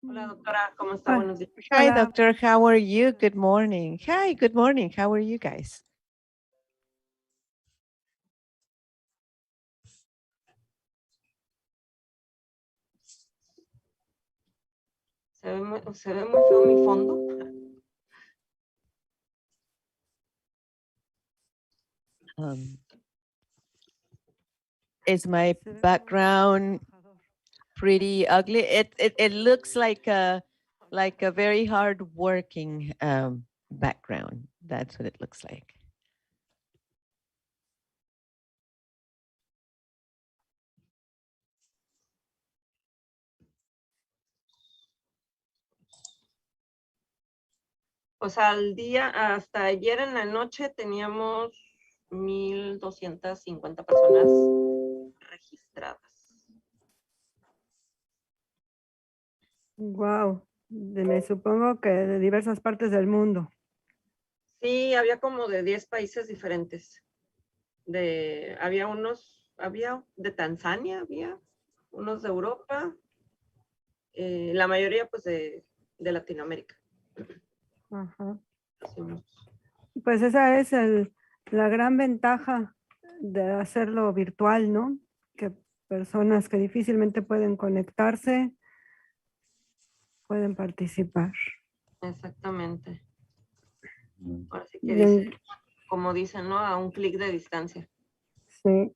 Hola, doctora, ¿cómo está? Ah, Buenos días. Hi, hola. doctor. How are you? Good morning. Hi, good morning. How are you guys? Se ve muy feo mi fondo. Is my Se ve muy background trabajador. pretty ugly? It looks like a very hard working background. That's what it looks like. Pues al día, hasta ayer en la noche teníamos 1,250 personas registradas. Wow, me supongo que de diversas partes del mundo. Sí, había como de 10 países diferentes. Había de Tanzania, había unos de Europa, la mayoría pues de Latinoamérica. Ajá. Hacemos. Pues esa es la gran ventaja de hacerlo virtual, ¿no? Que personas que difícilmente pueden conectarse pueden participar. Exactamente. Ahora sí que Y dice, como dicen, ¿no? A un clic de distancia. sí.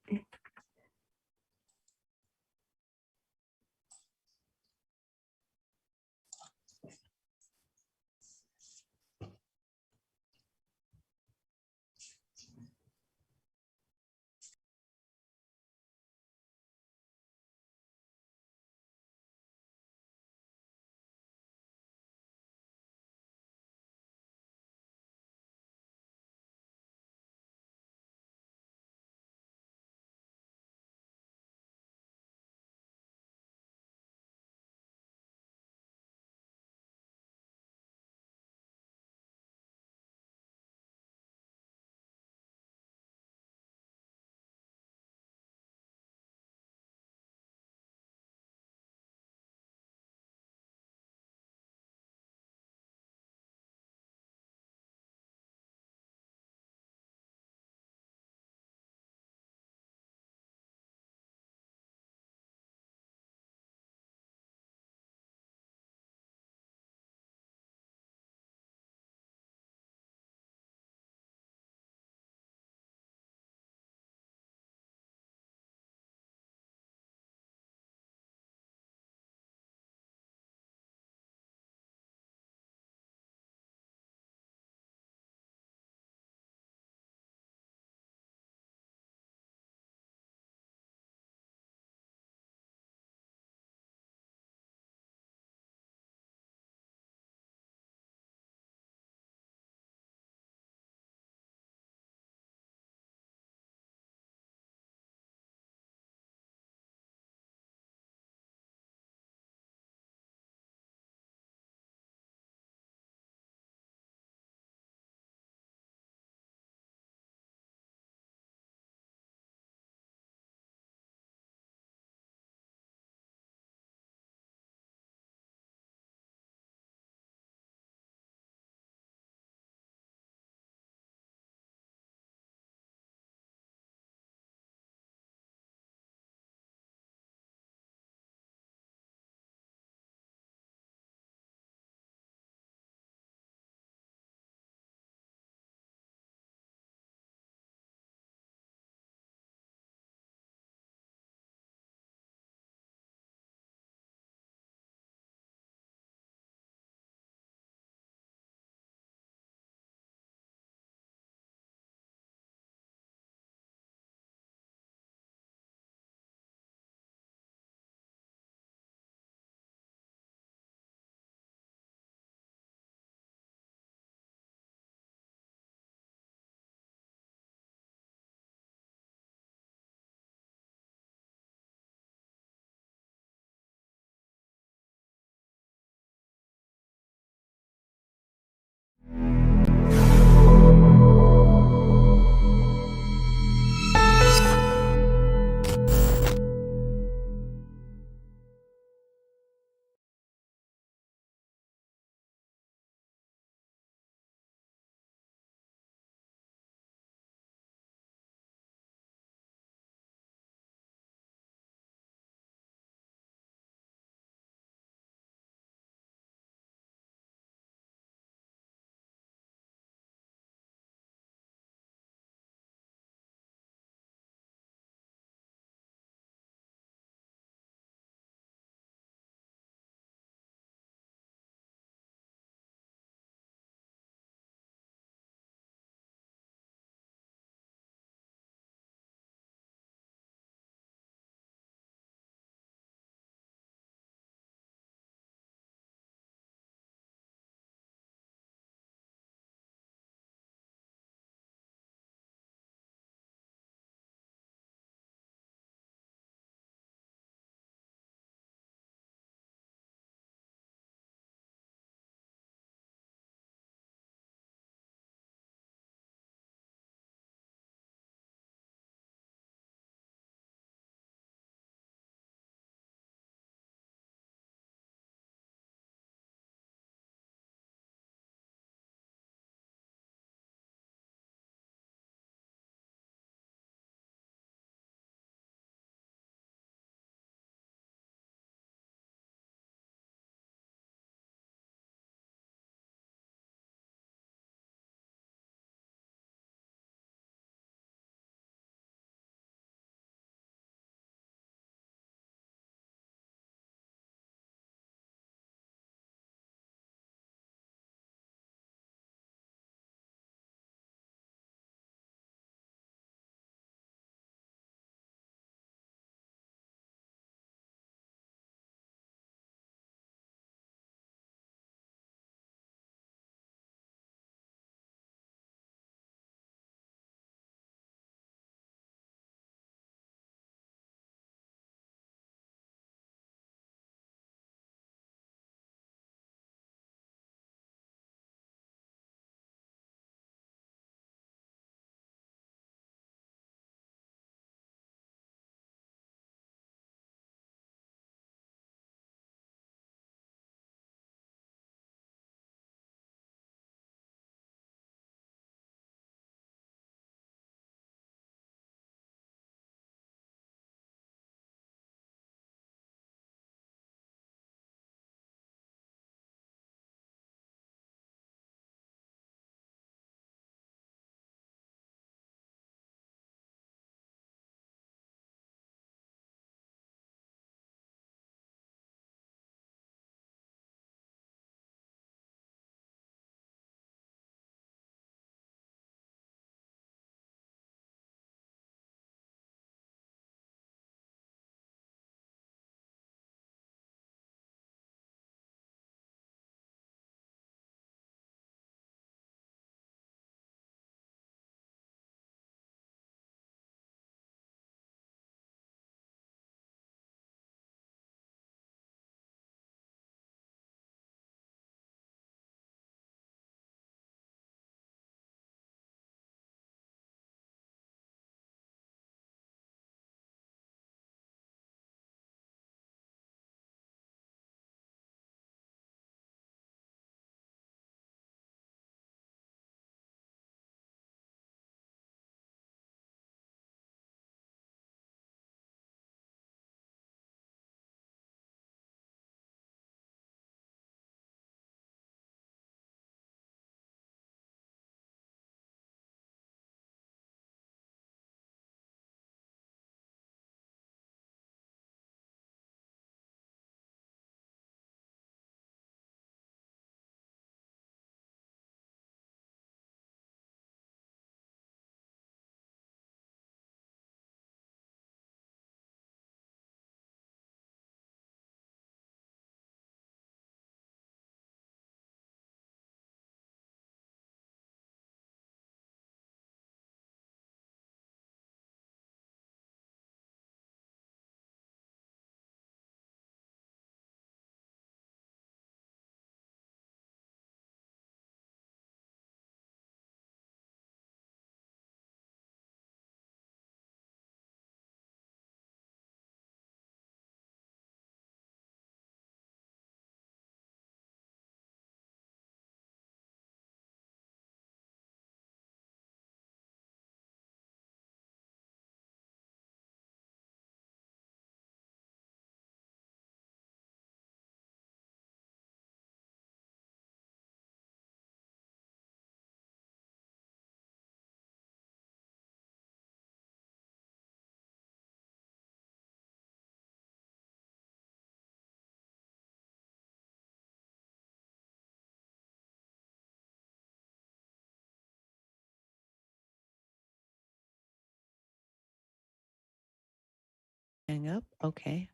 hang up? Okay.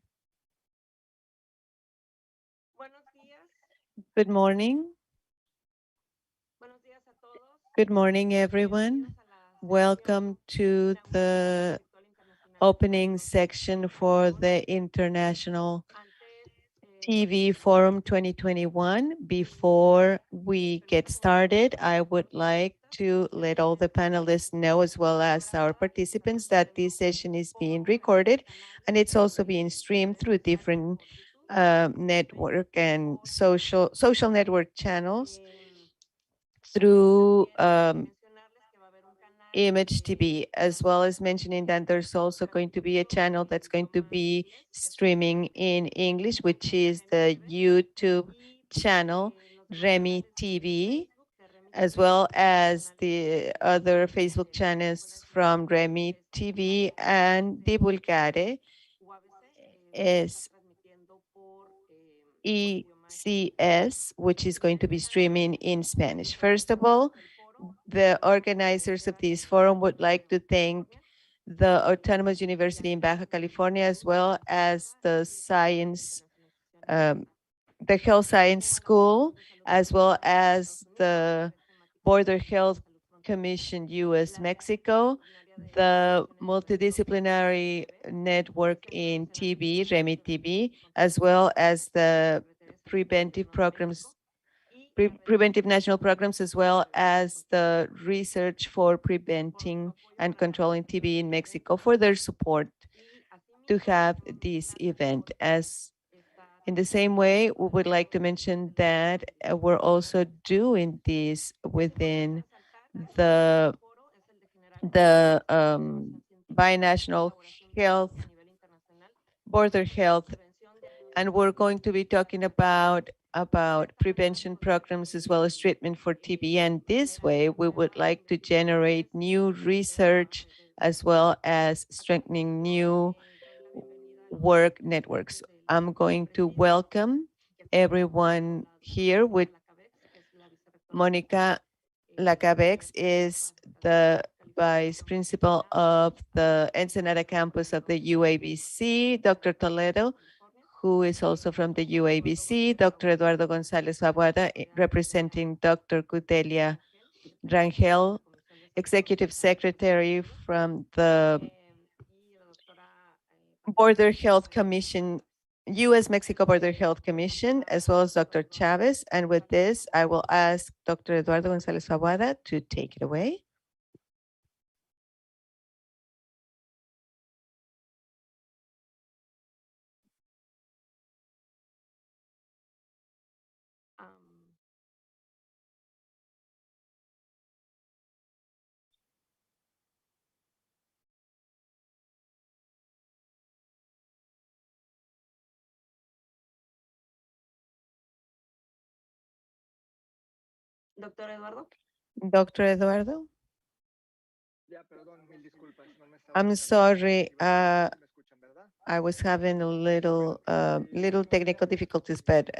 Buenos días. Good morning. Buenos días a todos. Good morning, everyone. Bienvenidos a la Welcome to the opening section for the International TV Forum 2021. Before we get started, I would like to let all the panelists know, as well as our participants, that this session is being recorded and it's also being streamed through different network and social network channels through Image TV, as well as mentioning that there's also going to be a channel that's going to be streaming in English, which is the YouTube channel Remi TV, as well as the other Facebook channels from Remi TV and Divulgare is ECS, which is going to be streaming in Spanish. First of all, the organizers of this forum would like to thank the Autonomous University in Baja California, as well as the the Health Science School, as well as the Border Health Commission US Mexico, the Multidisciplinary Network in TB, Remi TB, as well as the preventive programs, preventive national programs, as well as the research for preventing and controlling TB in Mexico for their support to have this event. As in the same way, we would like to mention that we're also doing this within the binational health, border health, and we're going to be talking about prevention programs as well as treatment for TB. And this way, we would like to generate new research as well as strengthening new work networks. I'm going to welcome everyone here with Monica Lacabex, is the Vice Principal of the Ensenada campus of the UABC, Dr. Toledo, who is also from the UABC, Dr. Eduardo González Aguada, representing Dr. Gudelia Rangel, Executive Secretary from the Border Health Commission, U.S.-Mexico Border Health Commission, as well as Dr. Chavez. And with this, I will ask Dr. Eduardo González Aguada to take it away. Doctor Eduardo. Dr. Eduardo? I'm sorry, I was having a little technical difficulties, but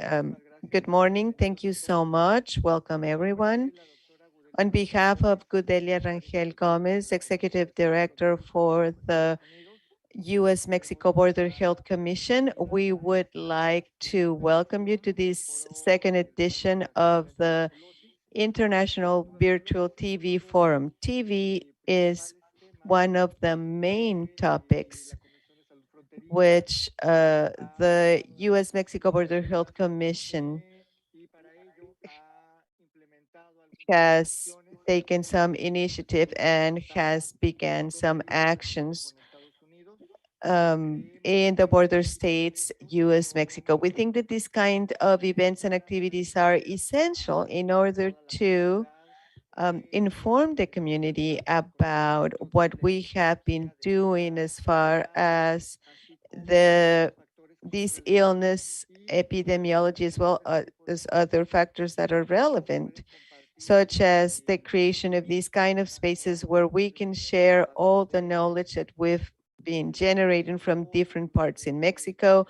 good morning. Thank you so much. Welcome, everyone. On behalf of Gudelia Rangel Gomez, Executive Director for the U.S.-Mexico Border Health Commission, we would like to welcome you to this second edition of the International Virtual TV Forum. TV is one of the main topics which the U.S.-Mexico Border Health Commission has taken some initiative and has begun some actions in the border states, U.S.-Mexico. We think that this kind of events and activities are essential in order to inform the community about what we have been doing as far as this illness epidemiology, as well as other factors that are relevant, such as the creation of these kind of spaces where we can share all the knowledge that we've been generating from different parts in Mexico,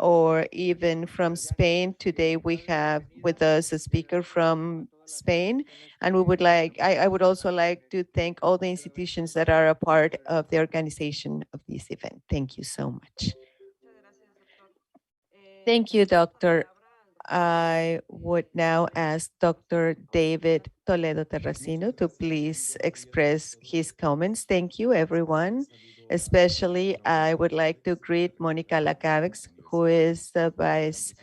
or even from Spain. Today we have with us a speaker from Spain, and I would also like to thank all the institutions that are a part of the organization of this event. Thank you so much. Thank you, Doctor. I would now ask Dr. David Toledo Terracino to please express his comments. Thank you, everyone. Especially, I would like to greet Monica Lacavex, who is the Vice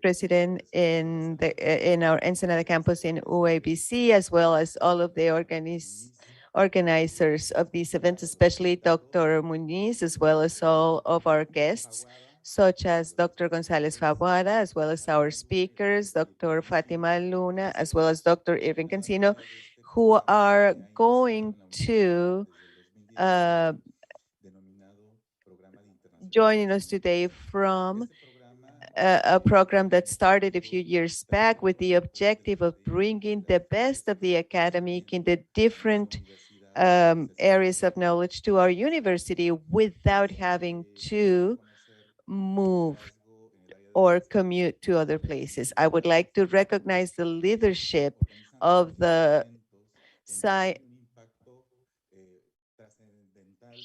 President in our Ensenada campus in UABC, as well as all of the organizers of these events, especially Dr. Muñoz, as well as all of our guests, such as Dr. González Fabuada, as well as our speakers, Dr. Fátima Luna, as well as Dr. Irving Cancino, who are going to joining us today from a program that started a few years back with the objective of bringing the best of the academic in the different areas of knowledge to our university without having to move or commute to other places. I would like to recognize the leadership of the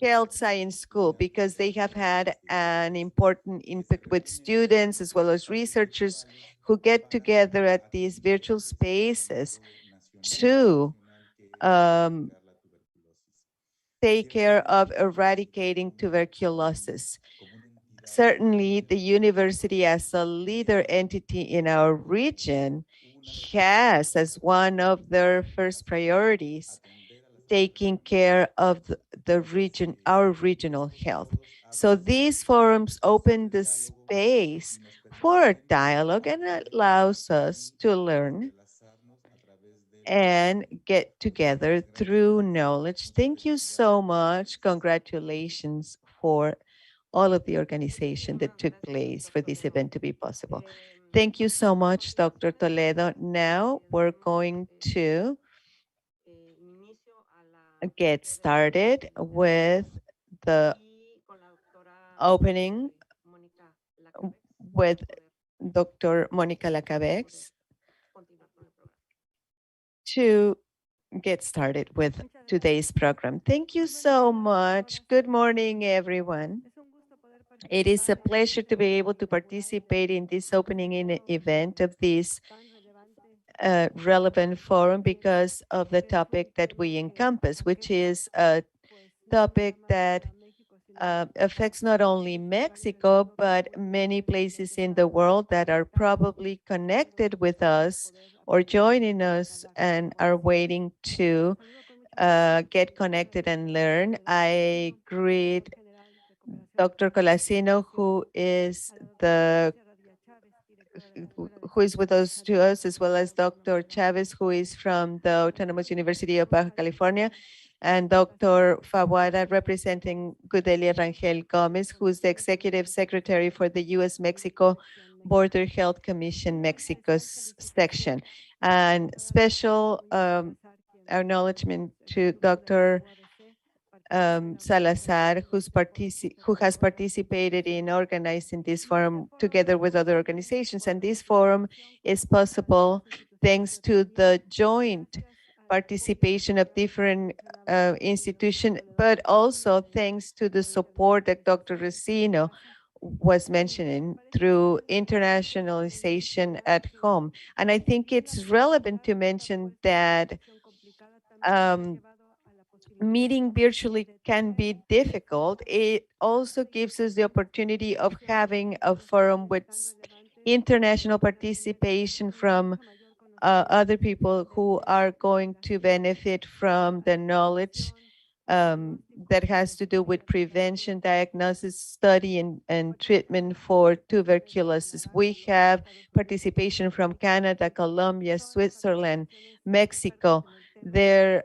Health Science School, because they have had an important impact with students as well as researchers who get together at these virtual spaces to take care of eradicating tuberculosis. Certainly, the university as a leader entity in our region has as one of their first priorities taking care of the region, our regional health. So these forums open the space for dialogue and allows us to learn and get together through knowledge. Thank you so much. Congratulations for all of the organization that took place for this event to be possible. Thank you so much, Dr. Toledo. Now we're going to get started with the opening with Dr. Monica Lacavex to get started with today's program. Thank you so much. Good morning, everyone. It is a pleasure to be able to participate in this opening event of this relevant forum because of the topic that we encompass, which is a topic that affects not only Mexico, but many places in the world that are probably connected with us or joining us and are waiting to get connected and learn. I greet Dr. Colasino, who is with us as well as Dr. Chavez, who is from the Autonomous University of Baja California, and Dr. Fabuada, representing Gudelia Rangel Gomez, who is the Executive Secretary for the U.S.-Mexico Border Health Commission Mexico's section. And special acknowledgement to Dr. Salazar, who has participated in organizing this forum together with other organizations. And this forum is possible thanks to the joint participation of different institutions, but also thanks to the support that Dr. Racino was mentioning through internationalization at home. And I think it's relevant to mention that meeting virtually can be difficult. It also gives us the opportunity of having a forum with international participation from other people who are going to benefit from the knowledge that has to do with prevention, diagnosis, study, and treatment for tuberculosis. We have participation from Canada, Colombia, Switzerland, Mexico. They're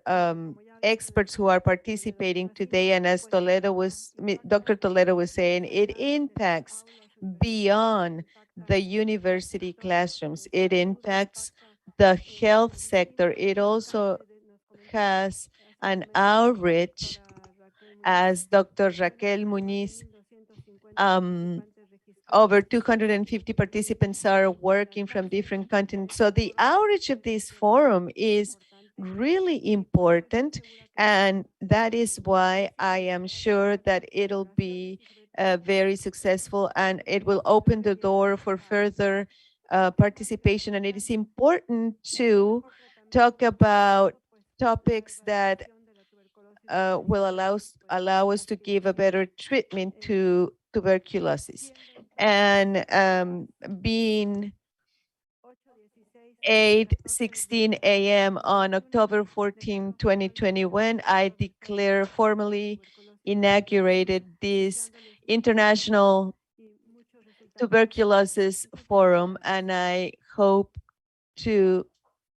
experts who are participating today, and as Dr. Toledo was saying, it impacts beyond the university classrooms. It impacts the health sector. It also has an outreach, as Dr. Raquel Muñiz Over 250 participants are working from different continents. So the outreach of this forum is really important, and that is why I am sure that it'll be very successful, and it will open the door for further participation. And it is important to talk about topics that will allow us to give a better treatment to tuberculosis. And being 8:16 a.m. on October 14, 2021, I declare formally inaugurated this International Tuberculosis Forum, and I hope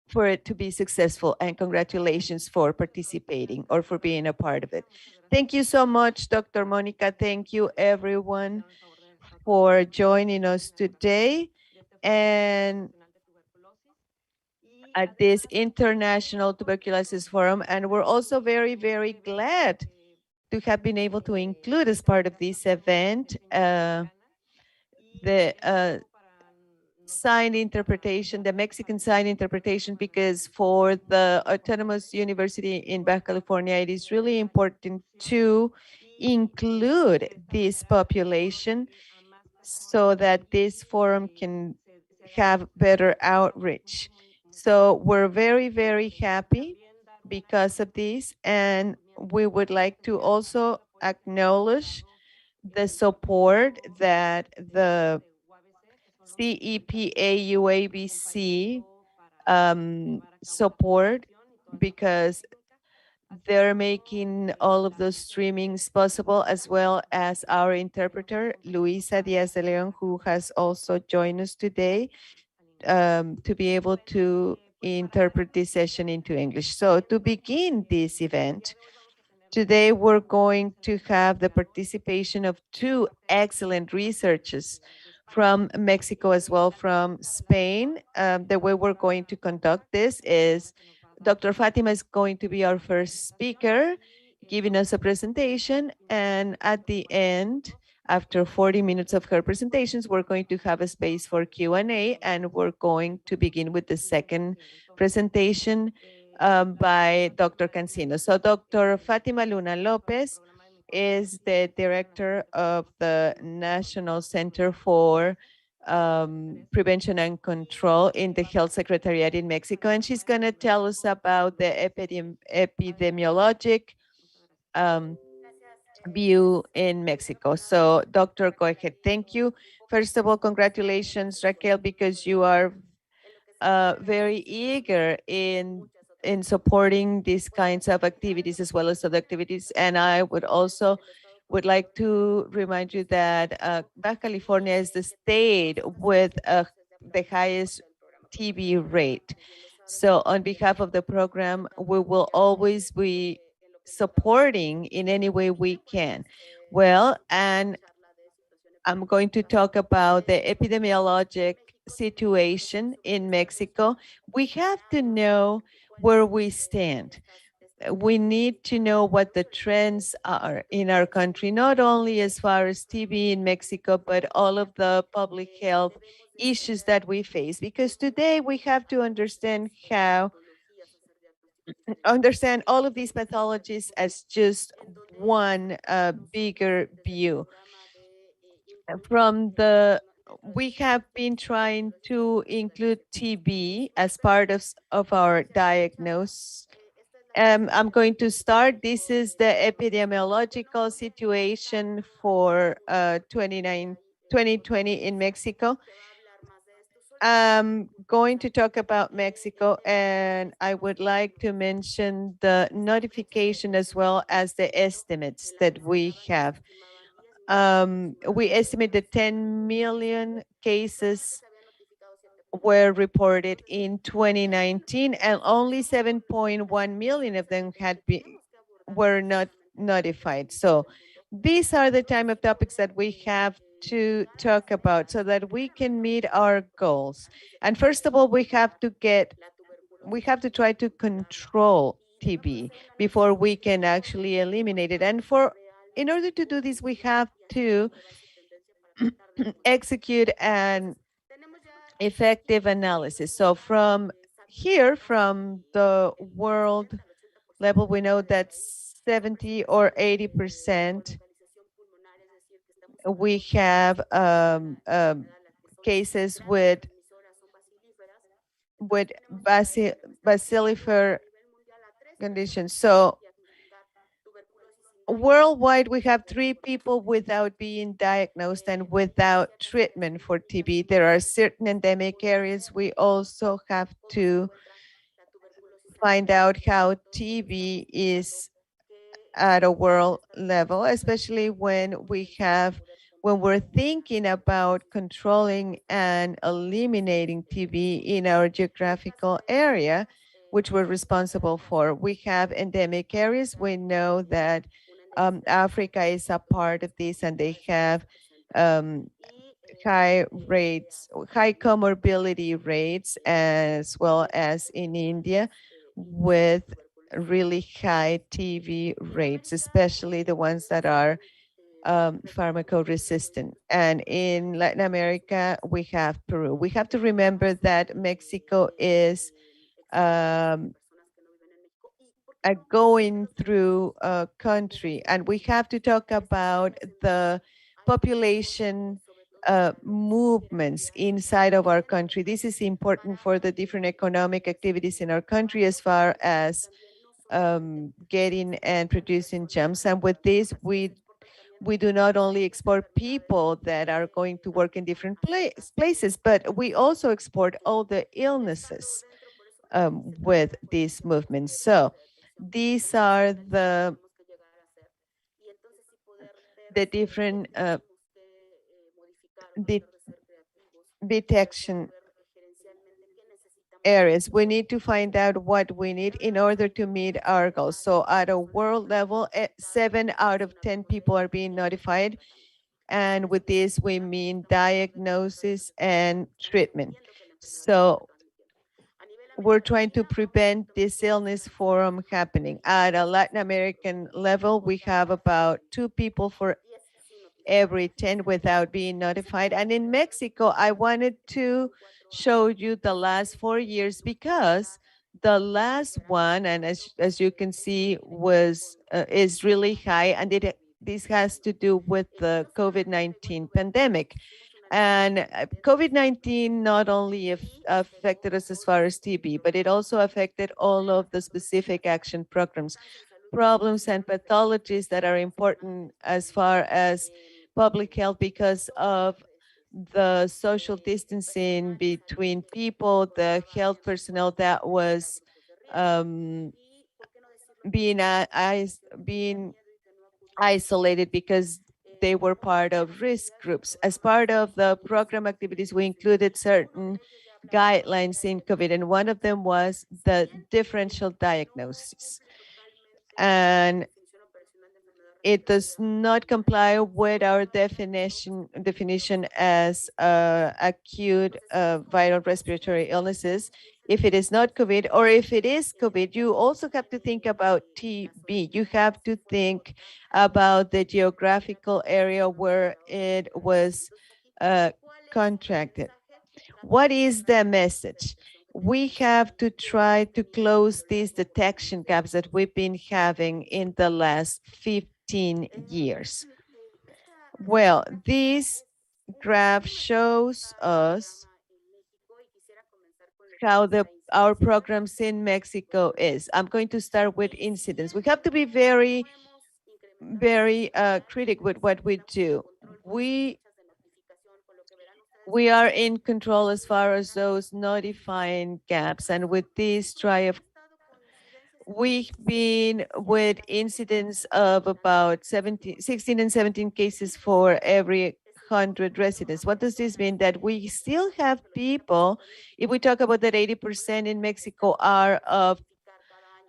for it to be successful, and congratulations for participating or for being a part of it. Thank you so much, Dr. Monica. Thank you, everyone, for joining us today and at this International Tuberculosis Forum. And we're also very, very glad to have been able to include as part of this event the sign interpretation, the Mexican sign interpretation, because for the Autonomous University in Baja California, it is really important to include this population so that this forum can have better outreach. So we're very, very happy because of this, and we would like to also acknowledge the support that the CEPA UABC support, because they're making all of those streamings possible, as well as our interpreter, Luisa Diaz de Leon, who has also joined us today to be able to interpret this session into English. So to begin this event, today we're going to have the participation of two excellent researchers from Mexico, as well from Spain. The way we're going to conduct this is Dr. Fátima is going to be our first speaker, giving us a presentation, and at the end, after 40 minutes of her presentations, we're going to have a space for Q&A, and we're going to begin with the second presentation by Dr. Cancino. So Dr. Fátima Luna López is the director of the National Center for Prevention and Control in the Health Secretariat in Mexico, and she's going to tell us about the epidemiologic view in Mexico. So, Doctor, go ahead. Thank you. First of all, congratulations, Raquel, because you are very eager in supporting these kinds of activities as well as other activities. And I would like to remind you that Baja California is the state with the highest TB rate. So on behalf of the program, we will always be supporting in any way we can. Well, and I'm going to talk about the epidemiologic situation in Mexico. We have to know where we stand. We need to know what the trends are in our country, not only as far as TB in Mexico, but all of the public health issues that we face. Because today we have to understand all of these pathologies as just one bigger view. We have been trying to include TB as part of our diagnosis. I'm going to start. This is the epidemiological situation for 2020 in Mexico. I'm going to talk about Mexico, and I would like to mention the notification as well as the estimates that we have. We estimate that 10 million cases were reported in 2019, and only 7.1 million of them were not notified. So these are the type of topics that we have to talk about so that we can meet our goals. And first of all, we have to try to control TB before we can actually eliminate it. And in order to do this, we have to execute an effective analysis. So from here, from the world level, we know that 70 or 80% we have cases with bacillifer conditions. So worldwide, we have 3 people without being diagnosed and without treatment for TB. There are certain endemic areas. We also have to find out how TB is at a world level, especially when we're thinking about controlling and eliminating TB in our geographical area, which we're responsible for. We have endemic areas. We know that Africa is a part of this, and they have high comorbidity rates, as well as in India, with really high TB rates, especially the ones that are pharmacoresistant. And in Latin America, we have Peru. We have to remember that Mexico is a going through country, and we have to talk about the population movements inside of our country. This is important for the different economic activities in our country, as far as getting and producing gems. And with this, we do not only export people that are going to work in different places, but we also export all the illnesses with these movements. So these are the different detection areas. We need to find out what we need in order to meet our goals. So at a world level, 7 out of 10 people are being notified. And with this, we mean diagnosis and treatment. So we're trying to prevent this illness from happening. At a Latin American level, we have about 2 people for every 10 without being notified. And in Mexico, I wanted to show you the last 4 years, because the last one, and as you can see, is really high, and this has to do with the COVID-19 pandemic. And COVID-19 not only affected us as far as TB, but it also affected all of the specific action programs, problems and pathologies that are important as far as public health, because of the social distancing between people, the health personnel that was being isolated because they were part of risk groups. As part of the program activities, we included certain guidelines in COVID, and one of them was the differential diagnosis. And it does not comply with our definition as acute viral respiratory illnesses. If it is not COVID, or if it is COVID, you also have to think about TB. You have to think about the geographical area where it was contracted. What is the message? We have to try to close these detection gaps that we've been having in the last 15 years. Well, this graph shows us how our programs in Mexico is. I'm going to start with incidents. We have to be very critical with what we do. We are in control as far as those notifying gaps, and with this we've been with incidents of about 16 and 17 cases for every 100 residents. What does this mean? That we still have people, if we talk about that 80% in Mexico are of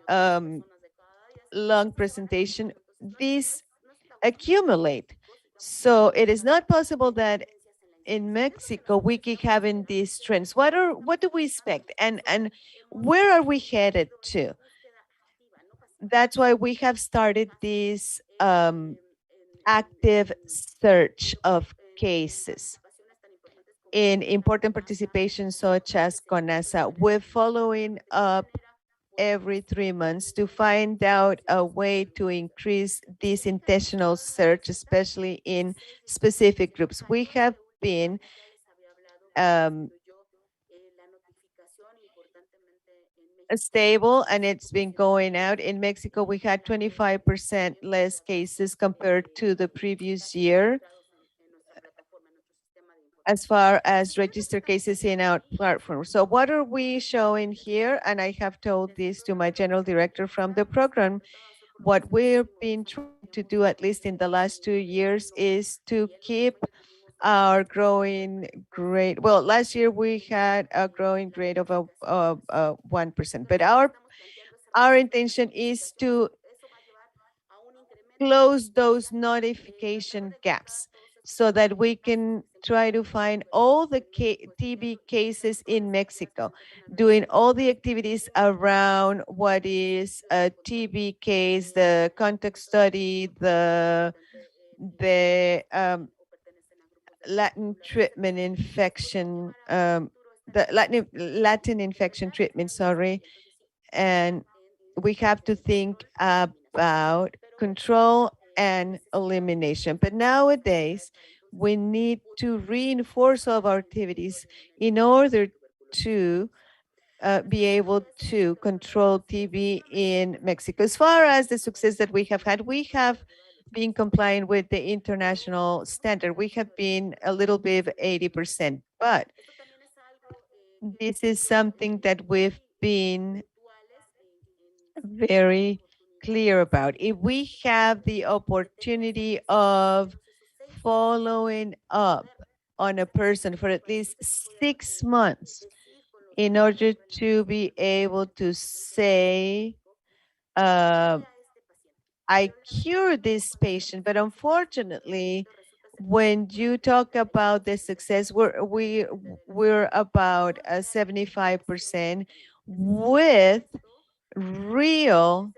lung presentation, these accumulate. So it is not possible that in Mexico we keep having these trends. What do we expect, and where are we headed to? That's why we have started this active search of cases in important participation such as CONASA. We're following up every 3 months to find out a way to increase this intentional search, especially in specific groups. We have been stable, and it's been going out. In Mexico, we had 25% less cases compared to the previous year as far as registered cases in our platform. So what are we showing here? And I have told this to my general director from the program. What we've been trying to do, at least in the last 2 years, is to keep our growing rate. Well, last year we had a growing rate of 1%, but our intention is to close those notification gaps so that we can try to find all the TB cases in Mexico, doing all the activities around what is a TB case, the contact study, the Latin treatment infection, the Latin infection treatment, sorry. And we have to think about control and elimination. But nowadays, we need to reinforce all of our activities in order to be able to control TB in Mexico. As far as the success that we have had, we have been complying with the international standard. We have been a little bit 80%, but this is something that we've been very clear about. If we have the opportunity of following up on a person for at least 6 months in order to be able to say, I cured this patient, but unfortunately, when you talk about the success, we're about 75% with real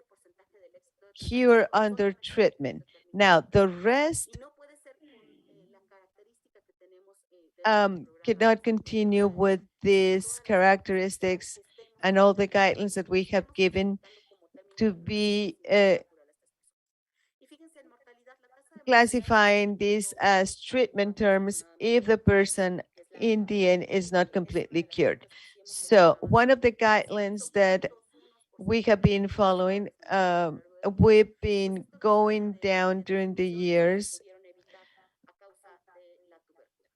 cure under treatment. Now, the rest cannot continue with these characteristics and all the guidelines that we have given to be classifying this as treatment terms if the person in the end is not completely cured. So one of the guidelines that we have been following, we've been going down during the years.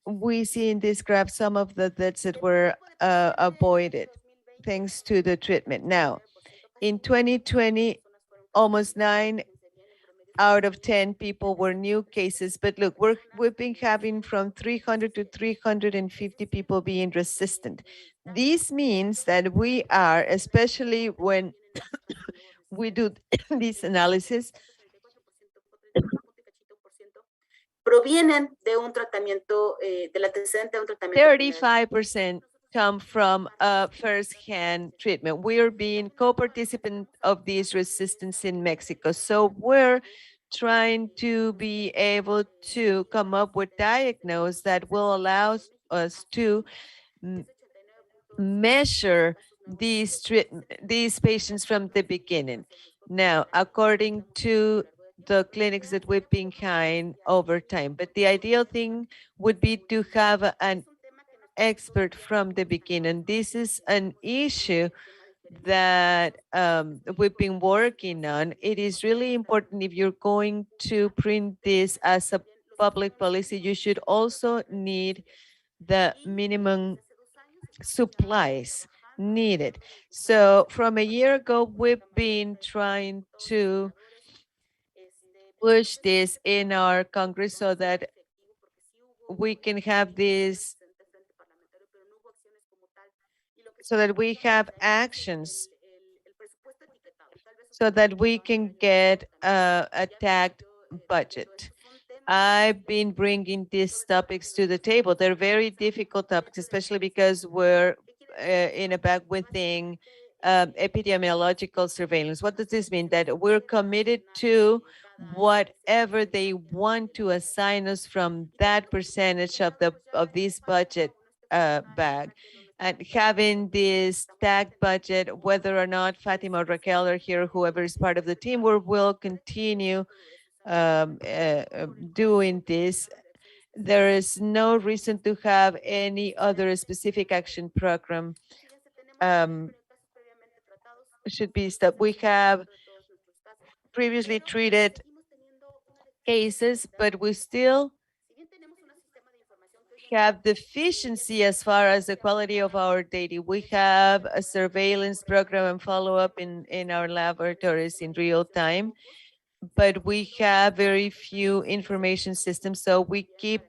We see in this graph some of the deaths that were avoided thanks to the treatment. Now, in 2020, almost 9 out of 10 people were new cases, but look, we've been having from 300 to 350 people being resistant. This means that we are, especially when we do this analysis, provienen de un tratamiento, del antecedente de un tratamiento. 35% come from first-hand treatment. We're being co-participant of this resistance in Mexico. So we're trying to be able to come up with diagnoses that will allow us to measure these patients from the beginning. Now, according to the clinics that we've been having over time, but the ideal thing would be to have an expert from the beginning. This is an issue that we've been working on. It is really important if you're going to print this as a public policy, you should also need the minimum supplies needed. So from a year ago, we've been trying to push this in our Congress so that we can have this, so that we have actions, so that we can get a tagged budget. I've been bringing these topics to the table. They're very difficult topics, especially because we're in a backward thing epidemiological surveillance. What does this mean? That we're committed to whatever they want to assign us from that percentage of this budget bag. And having this tagged budget, whether or not Fátima or Raquel are here, whoever is part of the team, we will continue doing this. There is no reason to have any other specific action program should be stopped. We have previously treated cases, but we still have deficiency as far as the quality of our data. We have a surveillance program and follow-up in our laboratories in real time, but we have very few information systems, so we keep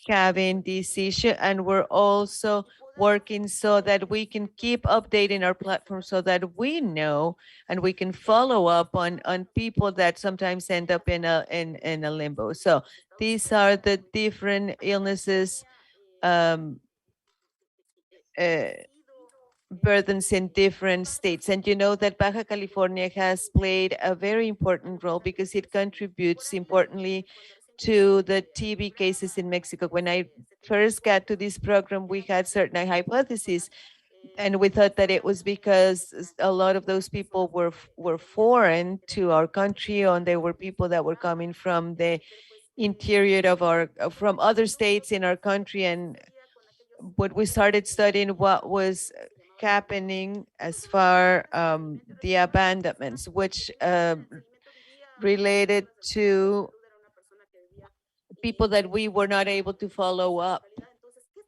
having this issue, and we're also working so that we can keep updating our platform so that we know and we can follow up on people that sometimes end up in a limbo. So these are the different illnesses burdens in different states. And you know that Baja California has played a very important role because it contributes importantly to the TB cases in Mexico. When I first got to this program, we had certain hypotheses, and we thought that it was because a lot of those people were foreign to our country, and they were people that were coming from the interior of from other states in our country. And when we started studying what was happening as far the abandonments, which related to people that we were not able to follow up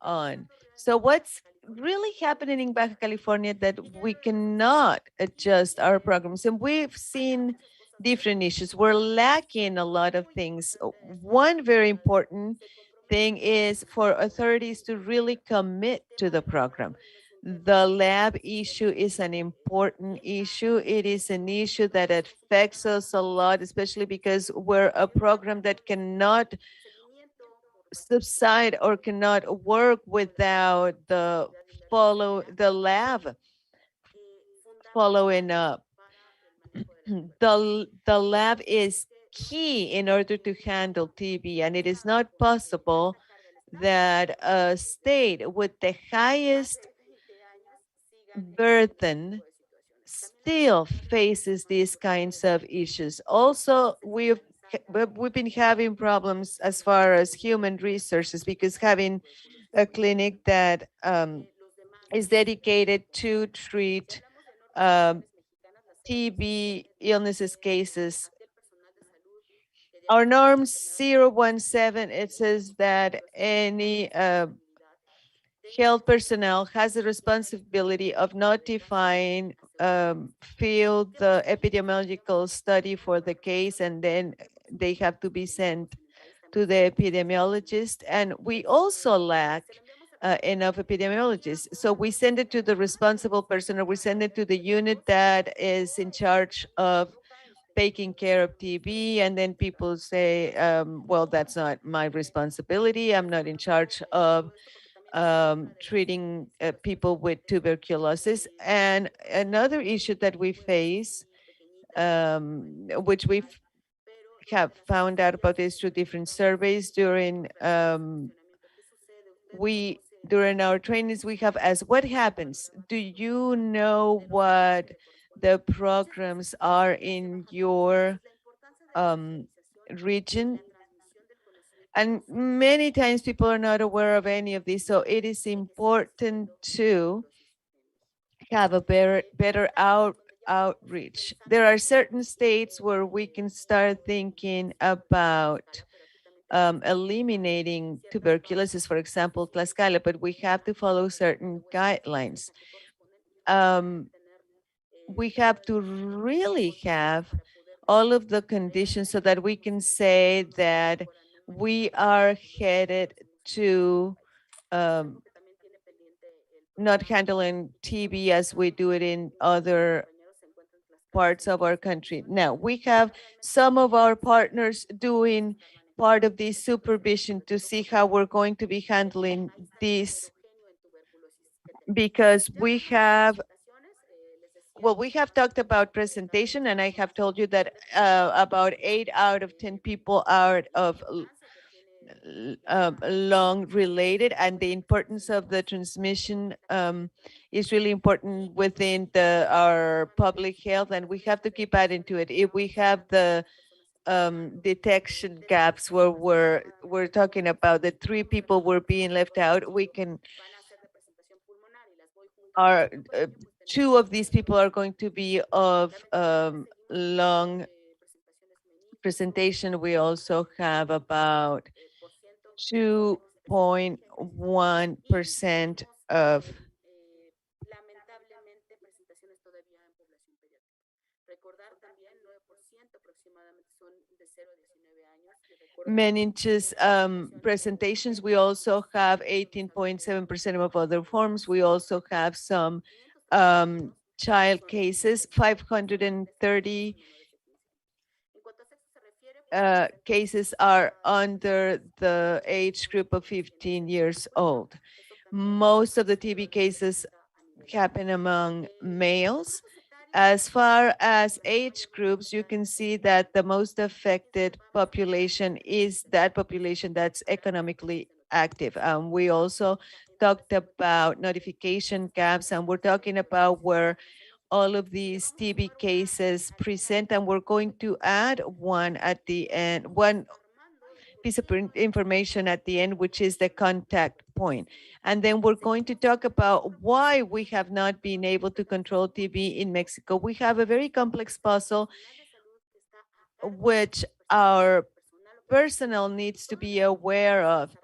on. So what's really happening in Baja California that we cannot adjust our programs? And we've seen different issues. We're lacking a lot of things. One very important thing is for authorities to really commit to the program. The lab issue is an important issue. It is an issue that affects us a lot, especially because we're a program that cannot subside or cannot work without the lab following up. The lab is key in order to handle TB, and it is not possible that a state with the highest burden still faces these kinds of issues. Also, we've been having problems as far as human resources, because having a clinic that is dedicated to treat TB illnesses cases. Our norm 017, it says that any health personnel has the responsibility of notifying field the epidemiological study for the case, and then they have to be sent to the epidemiologist. And we also lack enough epidemiologists. So we send it to the responsible person, or we send it to the unit that is in charge of taking care of TB, and then people say, well, that's not my responsibility. I'm not in charge of treating people with tuberculosis. And another issue that we face, which we have found out about this through different surveys during our trainings, we have asked, what happens? Do you know what the programs are in your region? And many times people are not aware of any of this. So it is important to have a better outreach. There are certain states where we can start thinking about eliminating tuberculosis, for example, Tlaxcala, but we have to follow certain guidelines. We have to really have all of the conditions so that we can say that we are headed to not handling TB as we do it in other parts of our country. Now, we have some of our partners doing part of this supervision to see how we're going to be handling this, because we have well, we have talked about presentation, and I have told you that about 8 out of 10 people are of lung related, and the importance of the transmission is really important within our public health, and we have to keep adding to it. If we have the detection gaps where we're talking about the 3 people were being left out, we can are 2 of these people are going to be of lung presentation. We also have about 2.1% of meninges presentations. We also have 18.7% of other forms. We also have some child cases, 530 cases are under the age group of 15 years old. Most of the TB cases happen among males. As far as age groups, you can see that the most affected population is that population that's economically active. We also talked about notification gaps, and we're talking about where all of these TB cases present, and we're going to add one at the end, one piece of information at the end, which is the contact point. And then we're going to talk about why we have not been able to control TB in Mexico. We have a very complex puzzle, which our personnel needs to be aware of.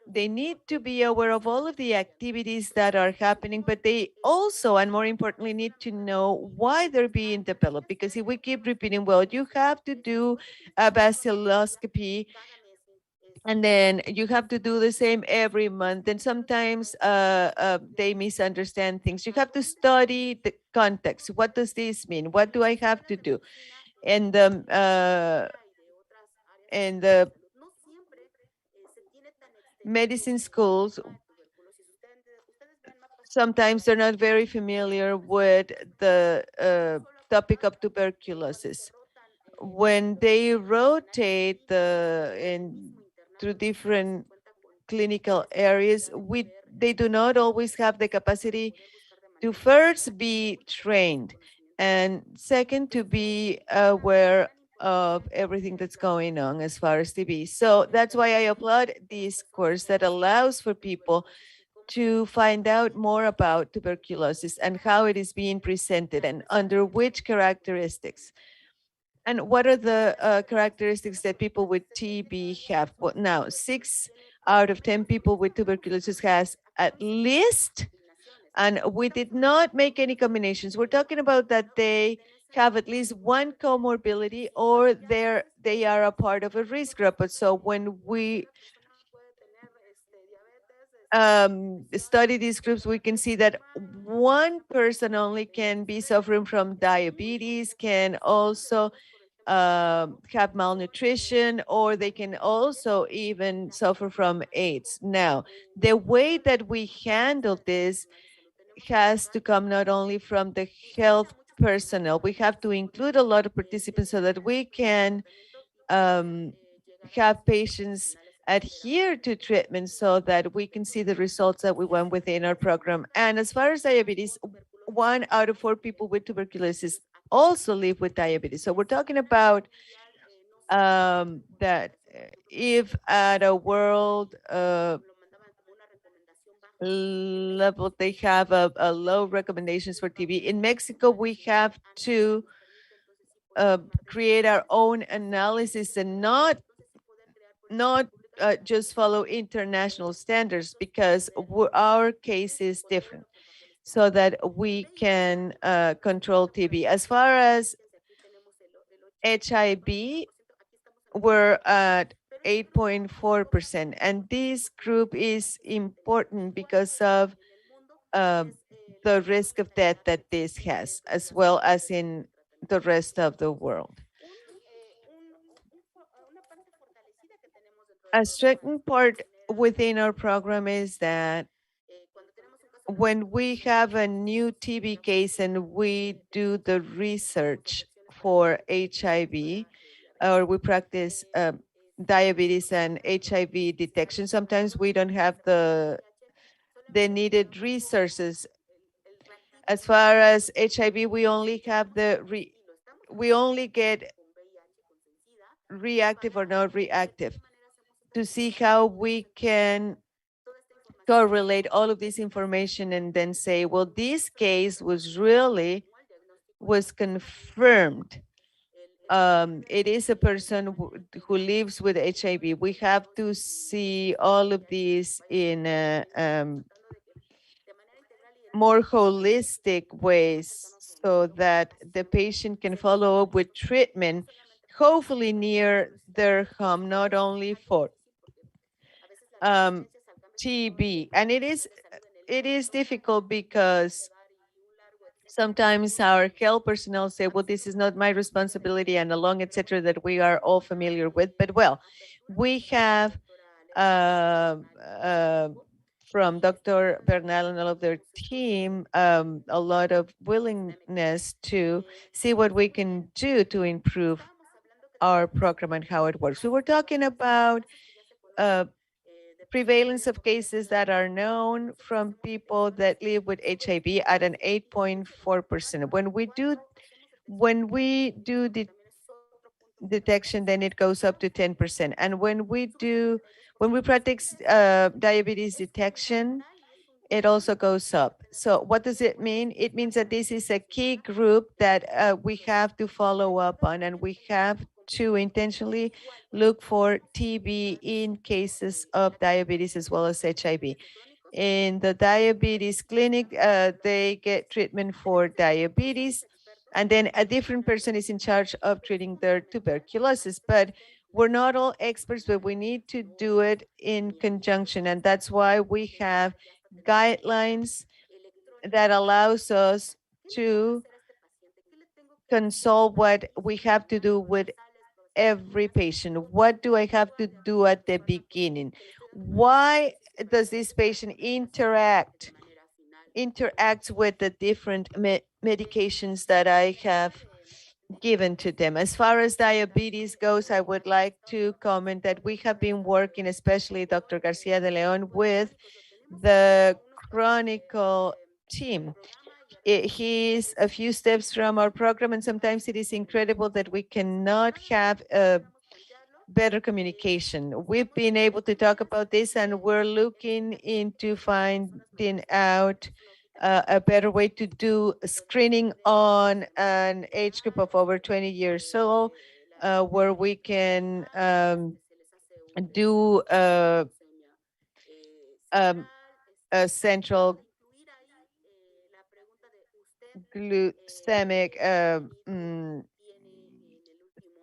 They need to be aware of all of the activities that are happening, but they also, and more importantly, need to know why they're being developed. Because if we keep repeating, well, you have to do a bacilloscopy, and then you have to do the same every month, and sometimes they misunderstand things. You have to study the context. What does this mean? What do I have to do? And the medicine schools, sometimes they're not very familiar with the topic of tuberculosis. When they rotate through different clinical areas, they do not always have the capacity to first be trained, and second, to be aware of everything that's going on as far as TB. So that's why I applaud this course that allows for people to find out more about tuberculosis and how it is being presented and under which characteristics. And what are the characteristics that people with TB have? Well, now, 6 out of 10 people with tuberculosis has at least, and we did not make any combinations. We're talking about that they have at least one comorbidity, or they are a part of a risk group. So when we study these groups, we can see that one person only can be suffering from diabetes, can also have malnutrition, or they can also even suffer from AIDS. Now, the way that we handle this has to come not only from the health personnel. We have to include a lot of participants so that we can have patients adhere to treatment so that we can see the results that we want within our program. And as far as diabetes, 1 out of 4 people with tuberculosis also live with diabetes. So we're talking about that if at a world level they have a low recommendations for TB. In Mexico, we have to create our own analysis and not just follow international standards, because our case is different, so that we can control TB. As far as HIV, we're at 8.4%, and this group is important because of the risk of death that this has, as well as in the rest of the world. A strengthened part within our program is that when we have a new TB case and we do the research for HIV, or we practice diabetes and HIV detection, sometimes we don't have the needed resources. As far as HIV, we only have we only get reactive or not reactive to see how we can correlate all of this information and then say, well, this case was confirmed. It is a person who lives with HIV. We have to see all of these in a more holistic ways so that the patient can follow up with treatment, hopefully near their home, not only for TB. And it is difficult because sometimes our health personnel say, well, this is not my responsibility and along, etc., that we are all familiar with. But well, we have from Dr. Bernal and all of their team, a lot of willingness to see what we can do to improve our program and how it works. We were talking about prevalence of cases that are known from people that live with HIV at an 8.4%. When we do detection, then it goes up to 10%. And when we practice diabetes detection, it also goes up. So what does it mean? It means that this is a key group that we have to follow up on, and we have to intentionally look for TB in cases of diabetes as well as HIV. In the diabetes clinic, they get treatment for diabetes, and then a different person is in charge of treating their tuberculosis. But we're not all experts, but we need to do it in conjunction, and that's why we have guidelines that allows us to consult what we have to do with every patient. What do I have to do at the beginning? Why does this patient interacts with the different medications that I have given to them? As far as diabetes goes, I would like to comment that we have been working, especially Dr. Garcia de Leon, with the chronicle team. He's a few steps from our program, and sometimes it is incredible that we cannot have a better communication. We've been able to talk about this, and we're looking into finding out a better way to do screening on an age group of over 20 years old, where we can do a central glycemic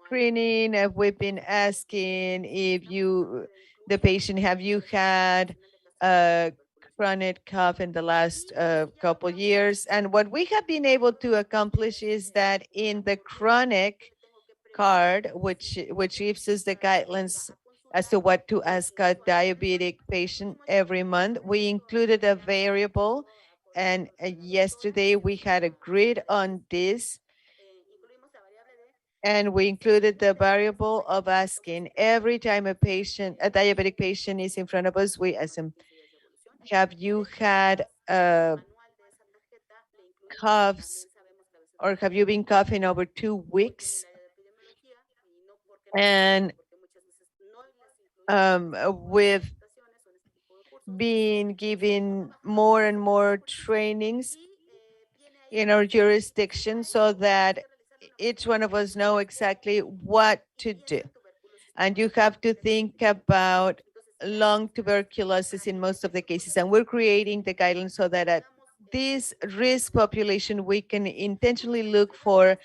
screening. We've been asking if the patient, have you had a chronic cough in the last couple years? And what we have been able to accomplish is that in the chronic card, which gives us the guidelines as to what to ask a diabetic patient every month, we included a variable. And yesterday we had a grid on this, and we included the variable of asking every time a diabetic patient is in front of us, we ask them, have you had coughs, or have you been coughing over 2 weeks? And we've been giving more and more trainings in our jurisdiction so that each one of us know exactly what to do. And you have to think about lung tuberculosis in most of the cases. And we're creating the guidelines so that at this risk population, we can intentionally look for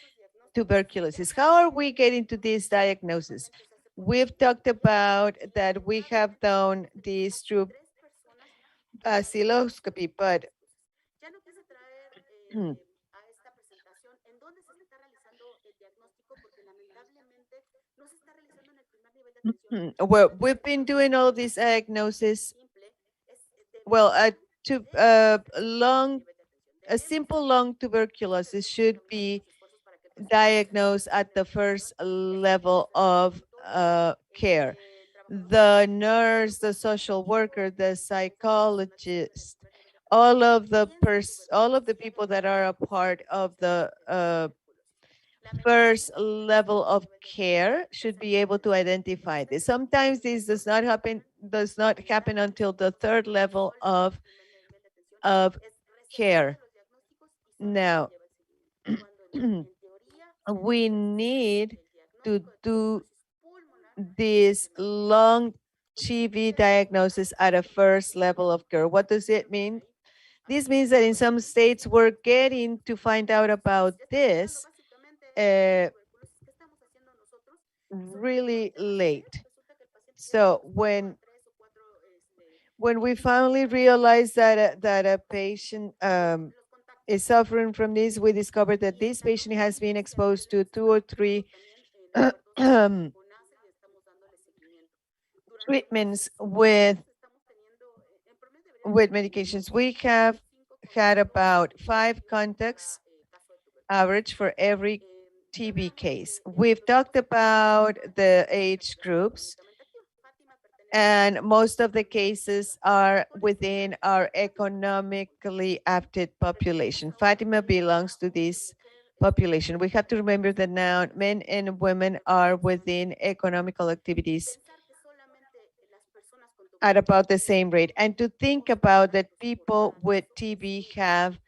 tuberculosis. How are we getting to this diagnosis? We've talked about that we have done this through bacilloscopy, but well, we've been doing all this diagnosis. Well, a simple lung tuberculosis should be diagnosed at the first level of care. The nurse, the social worker, the psychologist, all of the people that are a part of the first level of care should be able to identify this. Sometimes this does not happen until the third level of care. Now, we need to do this lung TB diagnosis at a first level of care. What does it mean? This means that in some states we're getting to find out about this really late. So when we finally realize that a patient is suffering from this, we discovered that this patient has been exposed to 2 or 3 treatments with medications. We have had about 5 contacts average for every TB case. We've talked about the age groups, and most of the cases are within our economically active population. Fátima belongs to this population. We have to remember that now men and women are within economical activities at about the same rate. And to think about that people with TB have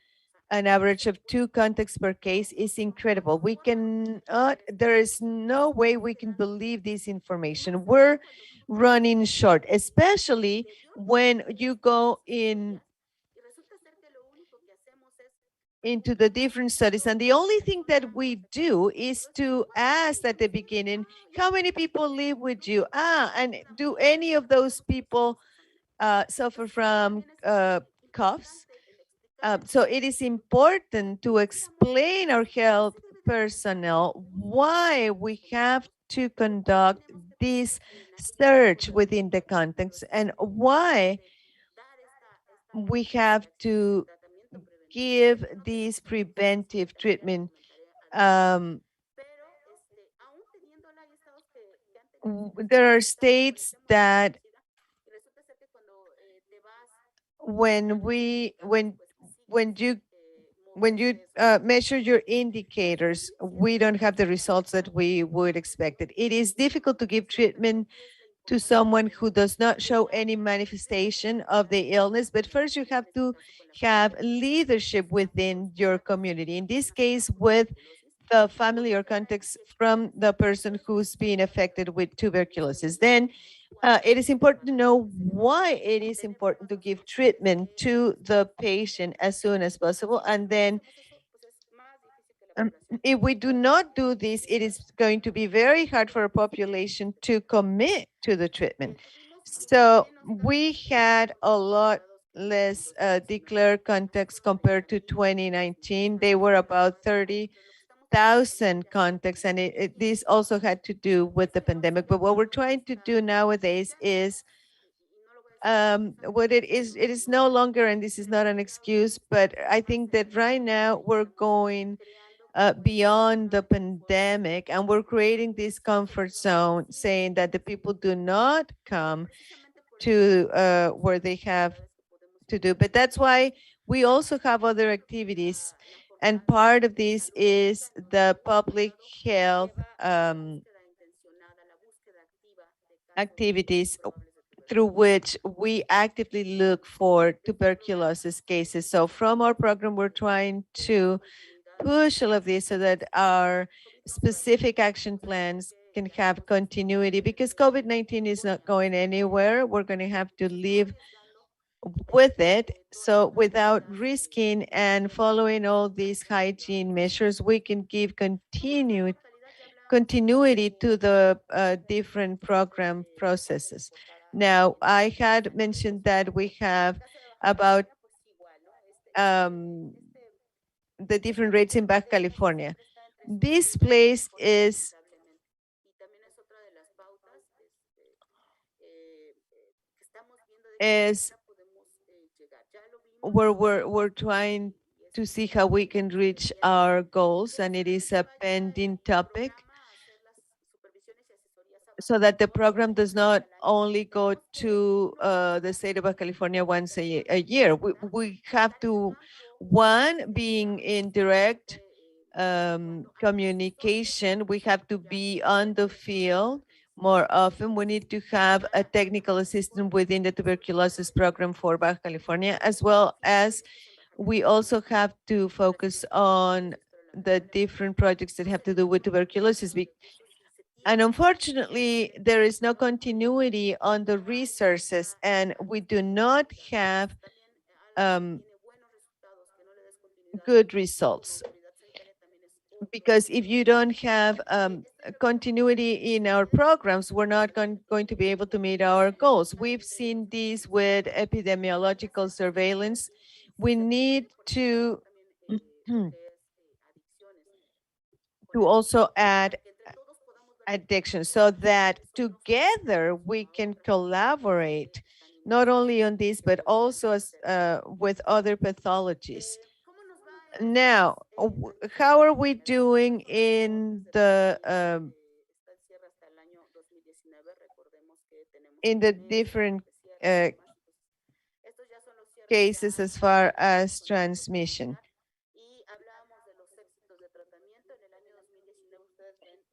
an average of 2 contacts per case is incredible. We cannot, there is no way we can believe this information. We're running short, especially when you go into the different studies. And the only thing that we do is to ask at the beginning, how many people live with you? And do any of those people suffer from coughs? So it is important to explain our health personnel why we have to conduct this search within the context and why we have to give this preventive treatment. There are states that when you measure your indicators, we don't have the results that we would expect. It is difficult to give treatment to someone who does not show any manifestation of the illness, but first you have to have leadership within your community. In this case, with the family or context from the person who's being affected with tuberculosis. Then it is important to know why it is important to give treatment to the patient as soon as possible. And then if we do not do this, it is going to be very hard for a population to commit to the treatment. So we had a lot less declared contacts compared to 2019. They were about 30,000 contacts, and this also had to do with the pandemic. But what we're trying to do nowadays is what it is no longer, and this is not an excuse, but I think that right now we're going beyond the pandemic, and we're creating this comfort zone, saying that the people do not come to where they have to do. But that's why we also have other activities, and part of this is the public health activities through which we actively look for tuberculosis cases. So from our program, we're trying to push all of this so that our specific action plans can have continuity, because COVID-19 is not going anywhere. We're going to have to live with it. So without risking and following all these hygiene measures, we can give continuity to the different program processes. Now, I had mentioned that we have about the different rates in Baja California. This place is we're trying to see how we can reach our goals, and it is a pending topic, so that the program does not only go to the state of Baja California once a year. We have to, one, being in direct communication, we have to be on the field more often. We need to have a technical assistant within the tuberculosis program for Baja California, as well as we also have to focus on the different projects that have to do with tuberculosis. And unfortunately, there is no continuity on the resources, and we do not have good results. Because if you don't have continuity in our programs, we're not going to be able to meet our goals. We've seen this with epidemiological surveillance. We need to also add addiction, so that together we can collaborate not only on this, but also with other pathologies. Now, how are we doing in the different cases as far as transmission?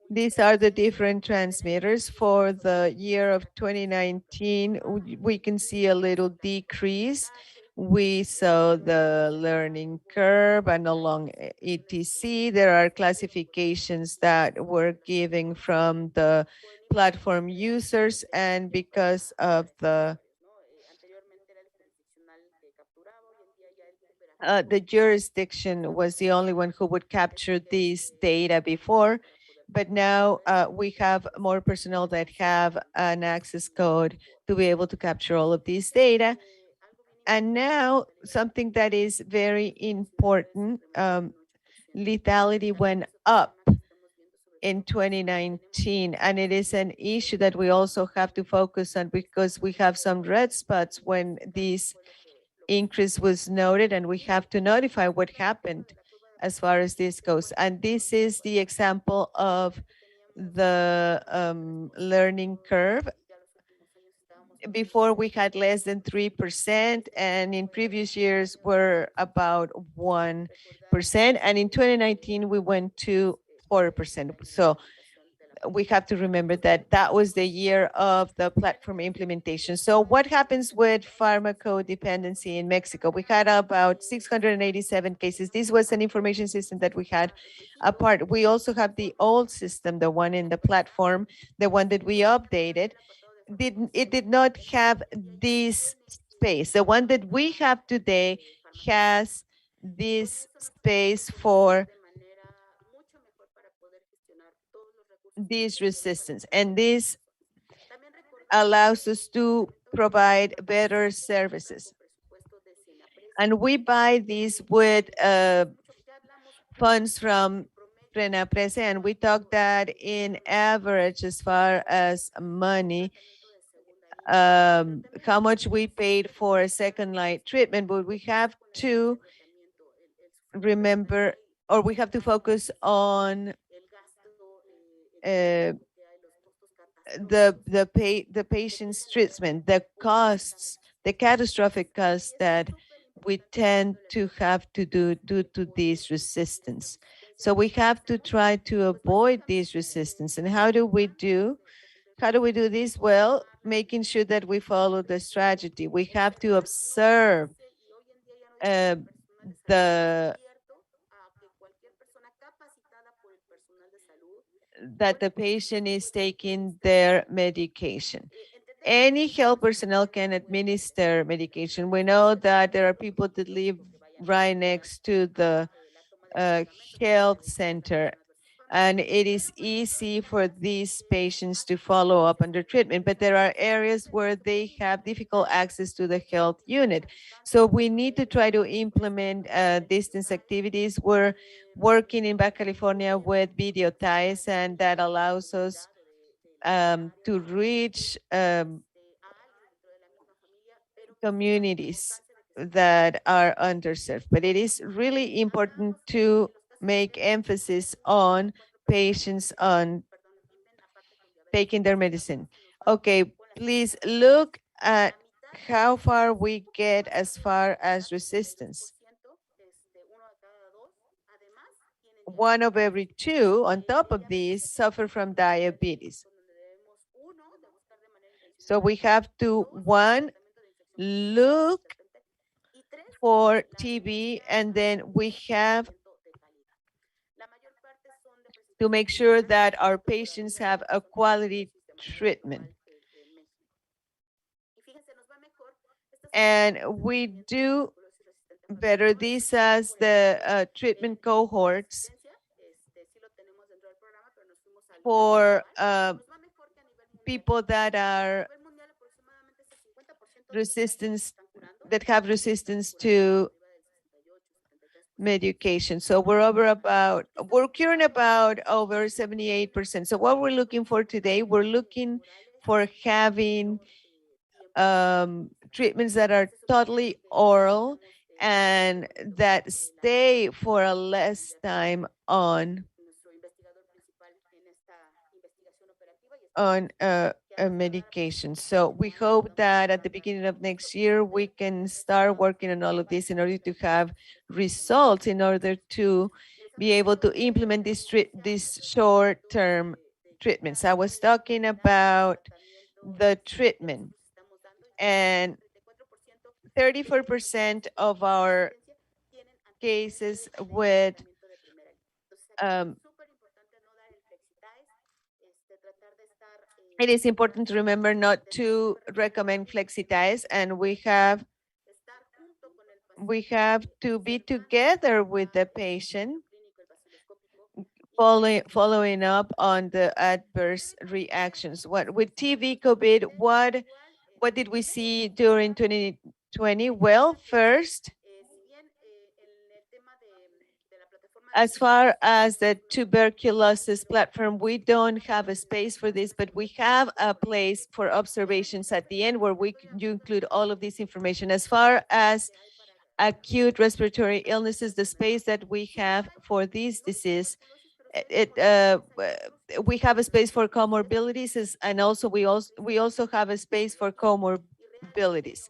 These are the different transmitters. For the year of 2019, we can see a little decrease. We saw the learning curve, and along ETC, there are classifications that were given from the platform users, and because of the jurisdiction was the only one who would capture these data before. But now we have more personnel that have an access code to be able to capture all of these data. And now something that is very important, lethality went up in 2019. And it is an issue that we also have to focus on, because we have some red spots when this increase was noted, and we have to notify what happened as far as this goes. And this is the example of the learning curve. Before, we had less than 3%, and in previous years were about 1%. And in 2019, we went to 4%. So we have to remember that that was the year of the platform implementation. So what happens with pharmacodependency in Mexico? We had about 687 cases. This was an information system that we had apart. We also have the old system, the one in the platform, the one that we updated. It did not have this space. The one that we have today has this space for this resistance, and this allows us to provide better services. And we buy these with funds from Prenaprese, and we talked that in average, as far as money, how much we paid for a second line treatment. But we have to remember, or we have to focus on the patient's treatment, the costs, the catastrophic costs that we tend to have to do due to this resistance. So we have to try to avoid this resistance. And how do we do this? Well, making sure that we follow the strategy. We have to observe that the patient is taking their medication. Any health personnel can administer medication. We know that there are people that live right next to the health center, and it is easy for these patients to follow up on their treatment, but there are areas where they have difficult access to the health unit. So we need to try to implement distance activities. We're working in Baja California with video ties, and that allows us to reach communities that are underserved. But it is really important to make emphasis on patients on taking their medicine. Okay, please look at how far we get as far as resistance. 1 of every 2, on top of these, suffer from diabetes. So we have to, 1, look for TB, and then we have to make sure that our patients have a quality treatment. And we do better these as the treatment cohorts for people that are that have resistance to medication. So we're curing about over 78%. So what we're looking for today, we're looking for having treatments that are totally oral and that stay for a less time on a medication. So we hope that at the beginning of next year, we can start working on all of this in order to have results, in order to be able to implement these short-term treatments. I was talking about the treatment, and 34% of our cases with it is important to remember not to recommend flexitides, and we have to be together with the patient, following up on the adverse reactions. With TB COVID, what did we see during 2020? Well, first, as far as the tuberculosis platform, we don't have a space for this, but we have a place for observations at the end where you include all of this information. As far as acute respiratory illnesses, the space that we have for this disease, we have a space for comorbidities, and also we also have a space for comorbidities.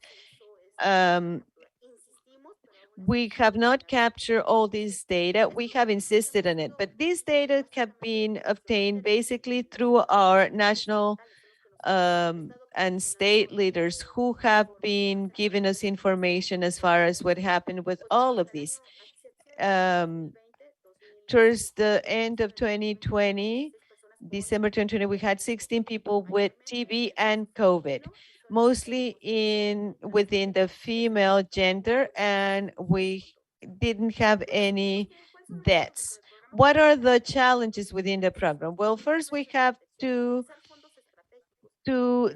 We have not captured all this data. We have insisted on it, but these data have been obtained basically through our national and state leaders who have been giving us information as far as what happened with all of these. Towards the end of 2020, December 2020, we had 16 people with TB and COVID, mostly within the female gender, and we didn't have any deaths. What are the challenges within the program? Well, first we have to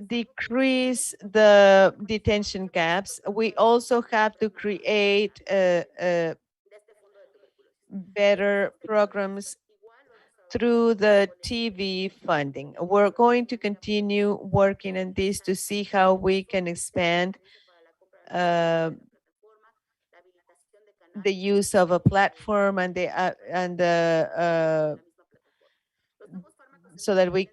decrease the detention gaps. We also have to create better programs through the TB funding. We're going to continue working on this to see how we can expand the use of a platform and so that we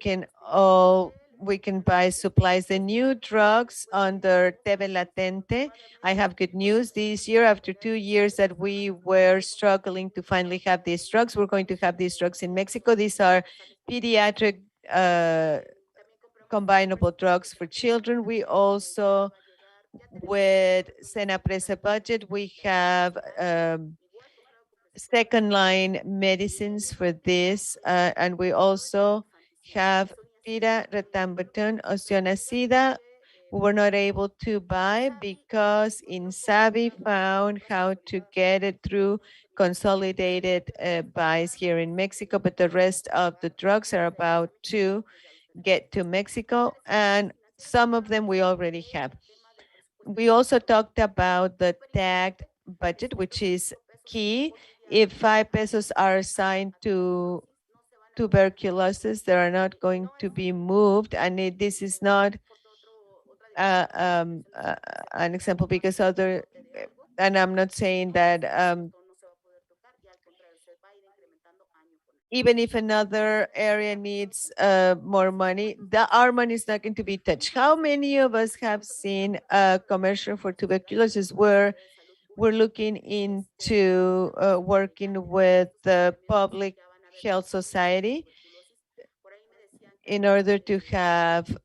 can buy supplies. The new drugs under TV Latente, I have good news. This year, after 2 years that we were struggling to finally have these drugs, we're going to have these drugs in Mexico. These are pediatric combinable drugs for children. We also, with Senapresa budget, we have second-line medicines for this, and we also have Pira, Retambutin, Oceanacida. We were not able to buy because INSABI found how to get it through consolidated buys here in Mexico, but the rest of the drugs are about to get to Mexico, and some of them we already have. We also talked about the tagged budget, which is key. If 5 pesos are assigned to tuberculosis, they are not going to be moved, and this is not an example because other, and I'm not saying that even if another area needs more money, our money is not going to be touched. How many of us have seen a commercial for tuberculosis where we're looking into working with the public health society in order to have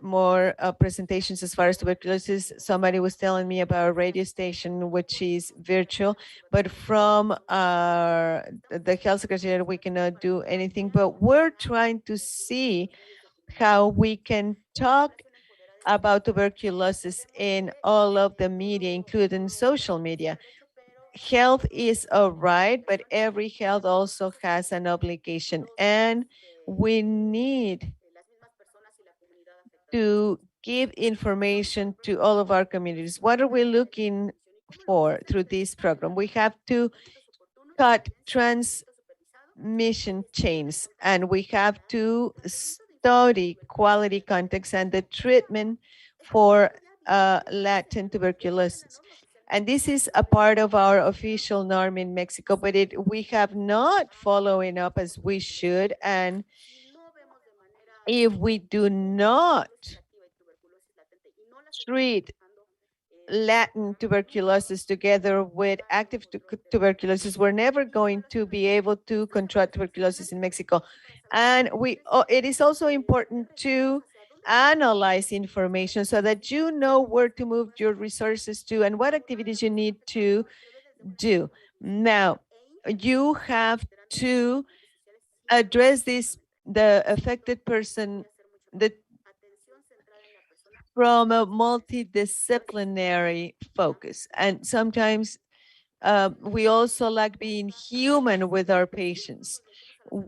more presentations as far as tuberculosis? Somebody was telling me about a radio station which is virtual, but from the health secretariat we cannot do anything, but we're trying to see how we can talk about tuberculosis in all of the media, including social media. Health is a right, but every health also has an obligation, and we need to give information to all of our communities. What are we looking for through this program? We have to cut transmission chains, and we have to study quality context and the treatment for latent tuberculosis. And this is a part of our official norm in Mexico, but we have not following up as we should. And if we do not treat latent tuberculosis together with active tuberculosis, we're never going to be able to control tuberculosis in Mexico. And it is also important to analyze information so that you know where to move your resources to and what activities you need to do. Now, you have to address the affected person, from a multidisciplinary focus. And sometimes we also like being human with our patients.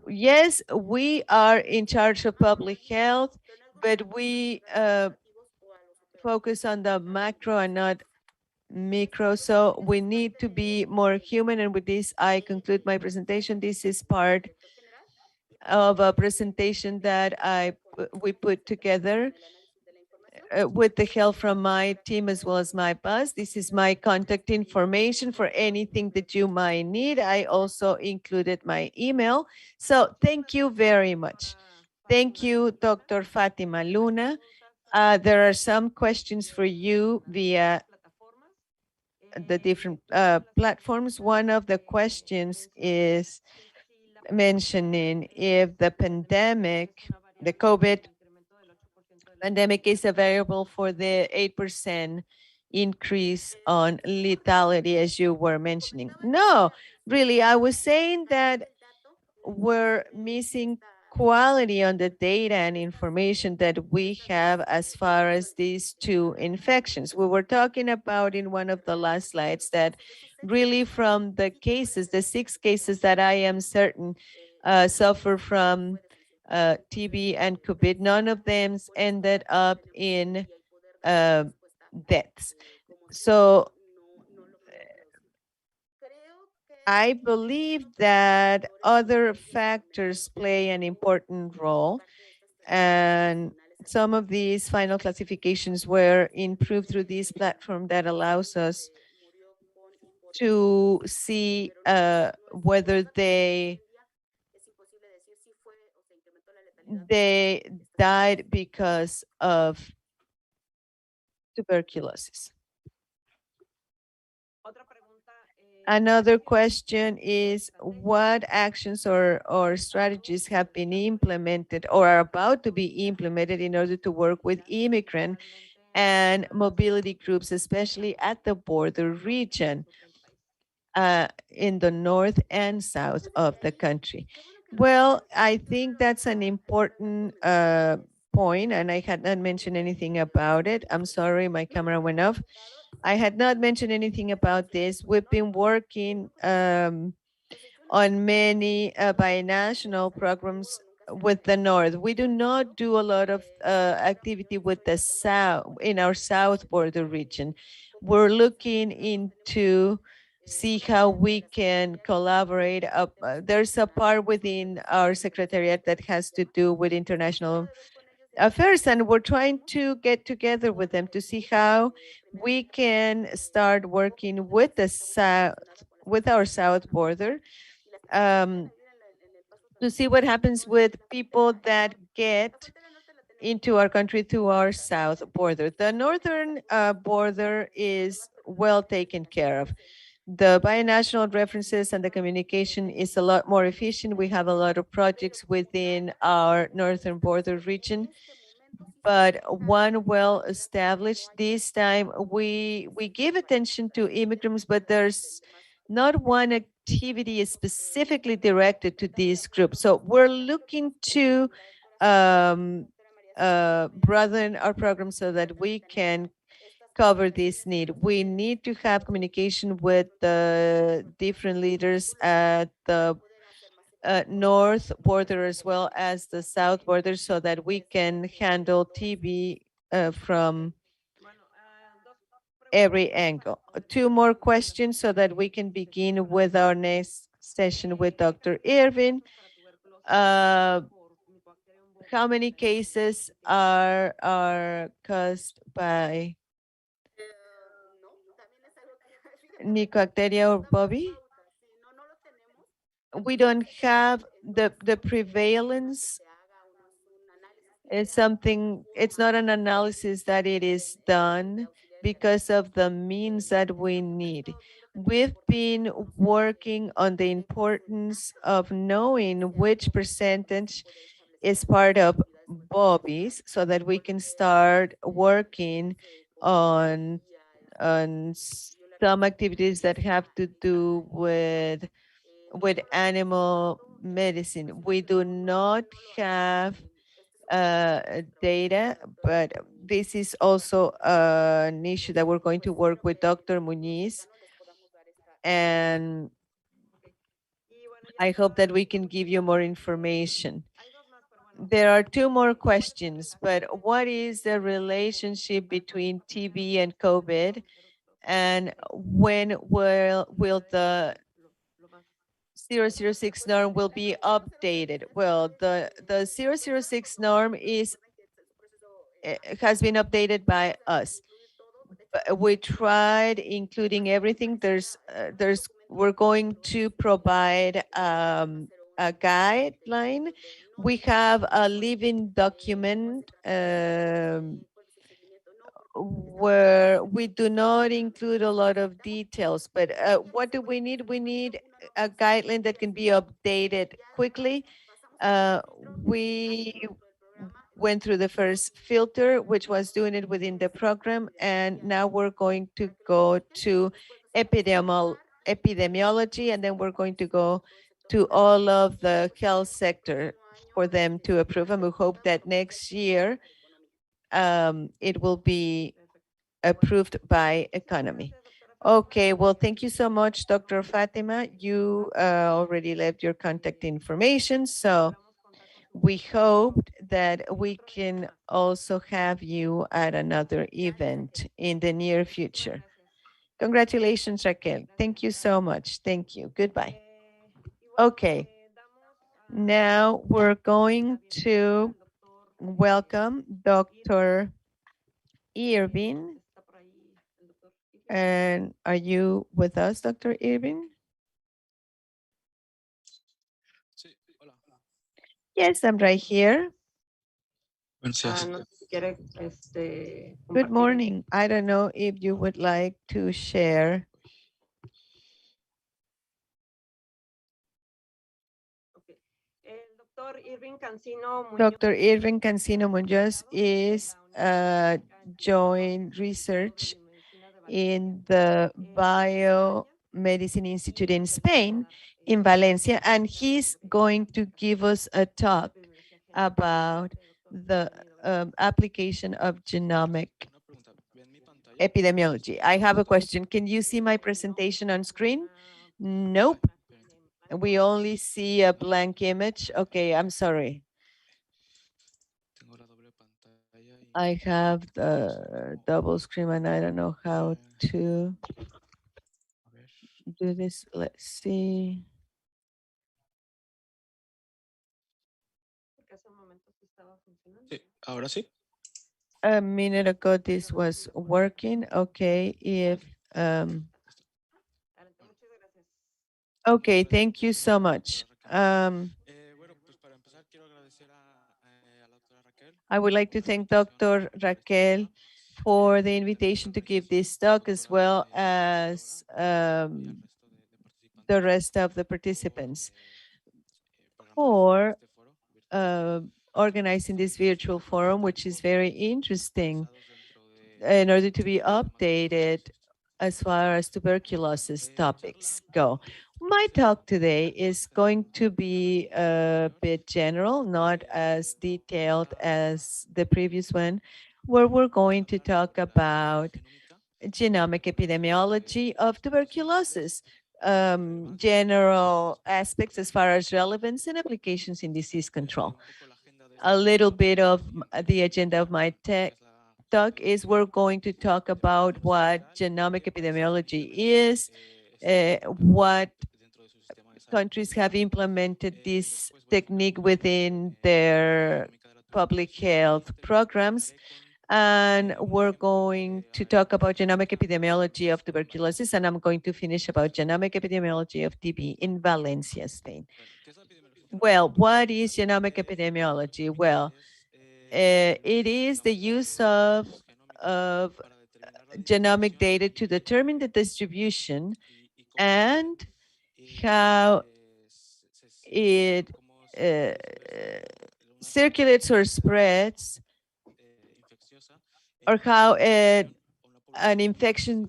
Yes, we are in charge of public health, but we focus on the macro and not micro. So we need to be more human. And with this, I conclude my presentation. This is part of a presentation that we put together with the help from my team as well as my boss. This is my contact information for anything that you might need. I also included my email. So thank you very much. Thank you, Dr. Fátima Luna. There are some questions for you via the different platforms. One of the questions is mentioning if the pandemic, the COVID pandemic, is a variable for the 8% increase on lethality, as you were mentioning. No, really, I was saying that we're missing quality on the data and information that we have as far as these two infections. We were talking about in one of the last slides that really from the cases, the 6 cases that I am certain suffer from TB and COVID, none of them ended up in deaths. So I believe that other factors play an important role, and some of these final classifications were improved through this platform that allows us to see whether they died because of tuberculosis. Another question is what actions or strategies have been implemented or are about to be implemented in order to work with immigrant and mobility groups, especially at the border region in the north and south of the country? Well, I think that's an important point, and I had not mentioned anything about it. I'm sorry, my camera went off. I had not mentioned anything about this. We've been working on many binational programs with the north. We do not do a lot of activity with the south, in our south border region. We're looking into see how we can collaborate. There's a part within our secretariat that has to do with international affairs, and we're trying to get together with them to see how we can start working with the south, with our south border, to see what happens with people that get into our country through our south border. The northern border is well taken care of. The binational references and the communication is a lot more efficient. We have a lot of projects within our northern border region, but one well established. This time we give attention to immigrants, but there's not one activity specifically directed to this group. So we're looking to broaden our program so that we can cover this need. We need to have communication with the different leaders at the north border as well as the south border so that we can handle TB from every angle. Two more questions so that we can begin with our next session with Dr. Irving. How many cases are caused by Micobacteria or Bobby? We don't have the prevalence. It's something, it's not an analysis that it is done because of the means that we need. We've been working on the importance of knowing which percentage is part of Bobby's so that we can start working on some activities that have to do with animal medicine. We do not have data, but this is also an issue that we're going to work with Dr. Muñoz, and I hope that we can give you more information. There are two more questions, but what is the relationship between TB and COVID, and when will the 006 norm will be updated? Well, the 006 norm has been updated by us. We tried including everything. We're going to provide a guideline. We have a living document where we do not include a lot of details, but what do we need? We need a guideline that can be updated quickly. We went through the first filter, which was doing it within the program, and now we're going to go to epidemiology, and then we're going to go to all of the health sector for them to approve, and we hope that next year it will be approved by economy. Okay, well, thank you so much, Dr. Fátima. You already left your contact information, so we hope that we can also have you at another event in the near future. Congratulations, Raquel. Thank you so much. Thank you. Goodbye. Okay, now we're going to welcome Dr. Irving. And are you with us, Dr. Irving? Yes, I'm right here. Good morning. I don't know if you would like to share. Dr. Irving Cancino Muñoz is joint research in the Biomedicina Institute in Spain, in Valencia, and he's going to give us a talk about the application of genomic epidemiology. I have a question. Can you see my presentation on screen? Nope. We only see a blank image. Okay, I'm sorry. I have the double screen and I don't know how to do this. Let's see. Ahora sí. A minute ago, this was working. Okay, okay, thank you so much. Bueno, pues para empezar quiero agradecer a la doctora Raquel. I would like to thank Dr. Raquel for the invitation to give this talk, as well as the rest of the participants, for organizing this virtual forum, which is very interesting in order to be updated as far as tuberculosis topics go. My talk today is going to be a bit general, not as detailed as the previous one, where we're going to talk about genomic epidemiology of tuberculosis, general aspects as far as relevance and applications in disease control. A little bit of the agenda of my talk is we're going to talk about what genomic epidemiology is, what countries have implemented this technique within their public health programs. And we're going to talk about genomic epidemiology of tuberculosis, and I'm going to finish about genomic epidemiology of TB in Valencia, Spain. Well, what is genomic epidemiology? Well, it is the use of genomic data to determine the distribution and how it circulates or spreads, or how an infection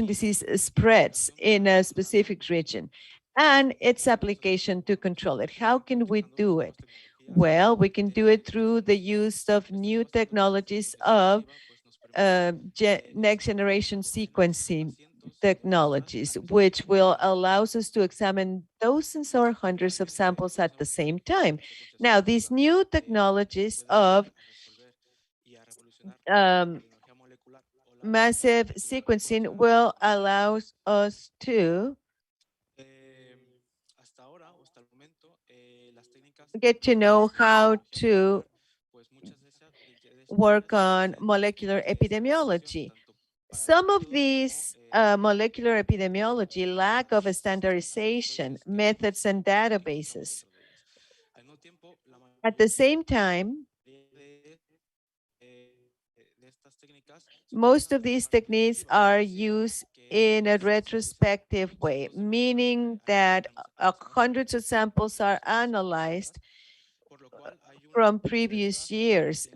disease spreads in a specific region, and its application to control it. How can we do it? Well, we can do it through the use of new technologies of next generation sequencing technologies, which will allow us to examine dozens or hundreds of samples at the same time. Now, these new technologies of massive sequencing will allow us to get to know how to work on molecular epidemiology. Some of these molecular epidemiology lack of a standardization, methods, and databases. At the same time, most of these techniques are used in a retrospective way, meaning that hundreds of samples are analyzed from previous years.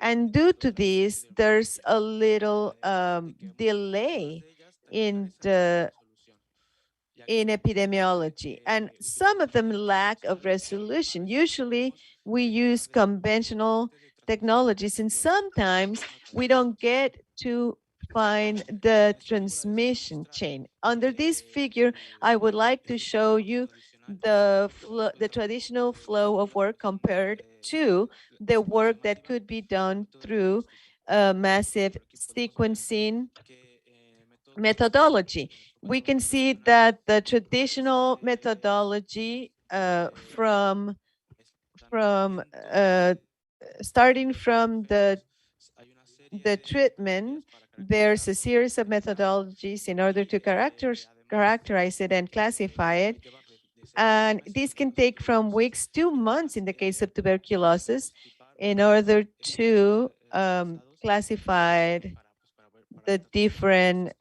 And due to this, there's a little delay in epidemiology, and some of them lack of resolution. Usually we use conventional technologies, and sometimes we don't get to find the transmission chain. Under this figure, I would like to show you the traditional flow of work compared to the work that could be done through massive sequencing methodology. We can see that the traditional methodology starting from the treatment, there's a series of methodologies in order to characterize it and classify it. And this can take from weeks to months in the case of tuberculosis in order to classify the different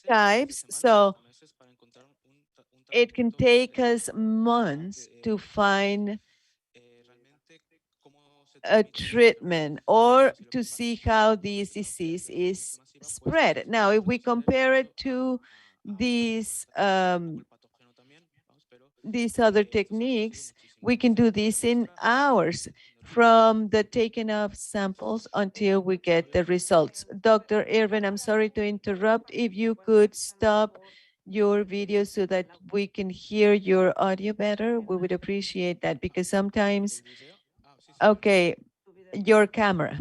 types. So it can take us months to find a treatment or to see how this disease is spread. Now, if we compare it to these other techniques, we can do this in hours from the taking of samples until we get the results. Dr. Irving, I'm sorry to interrupt. If you could stop your video so that we can hear your audio better, we would appreciate that, because sometimes, okay, your camera.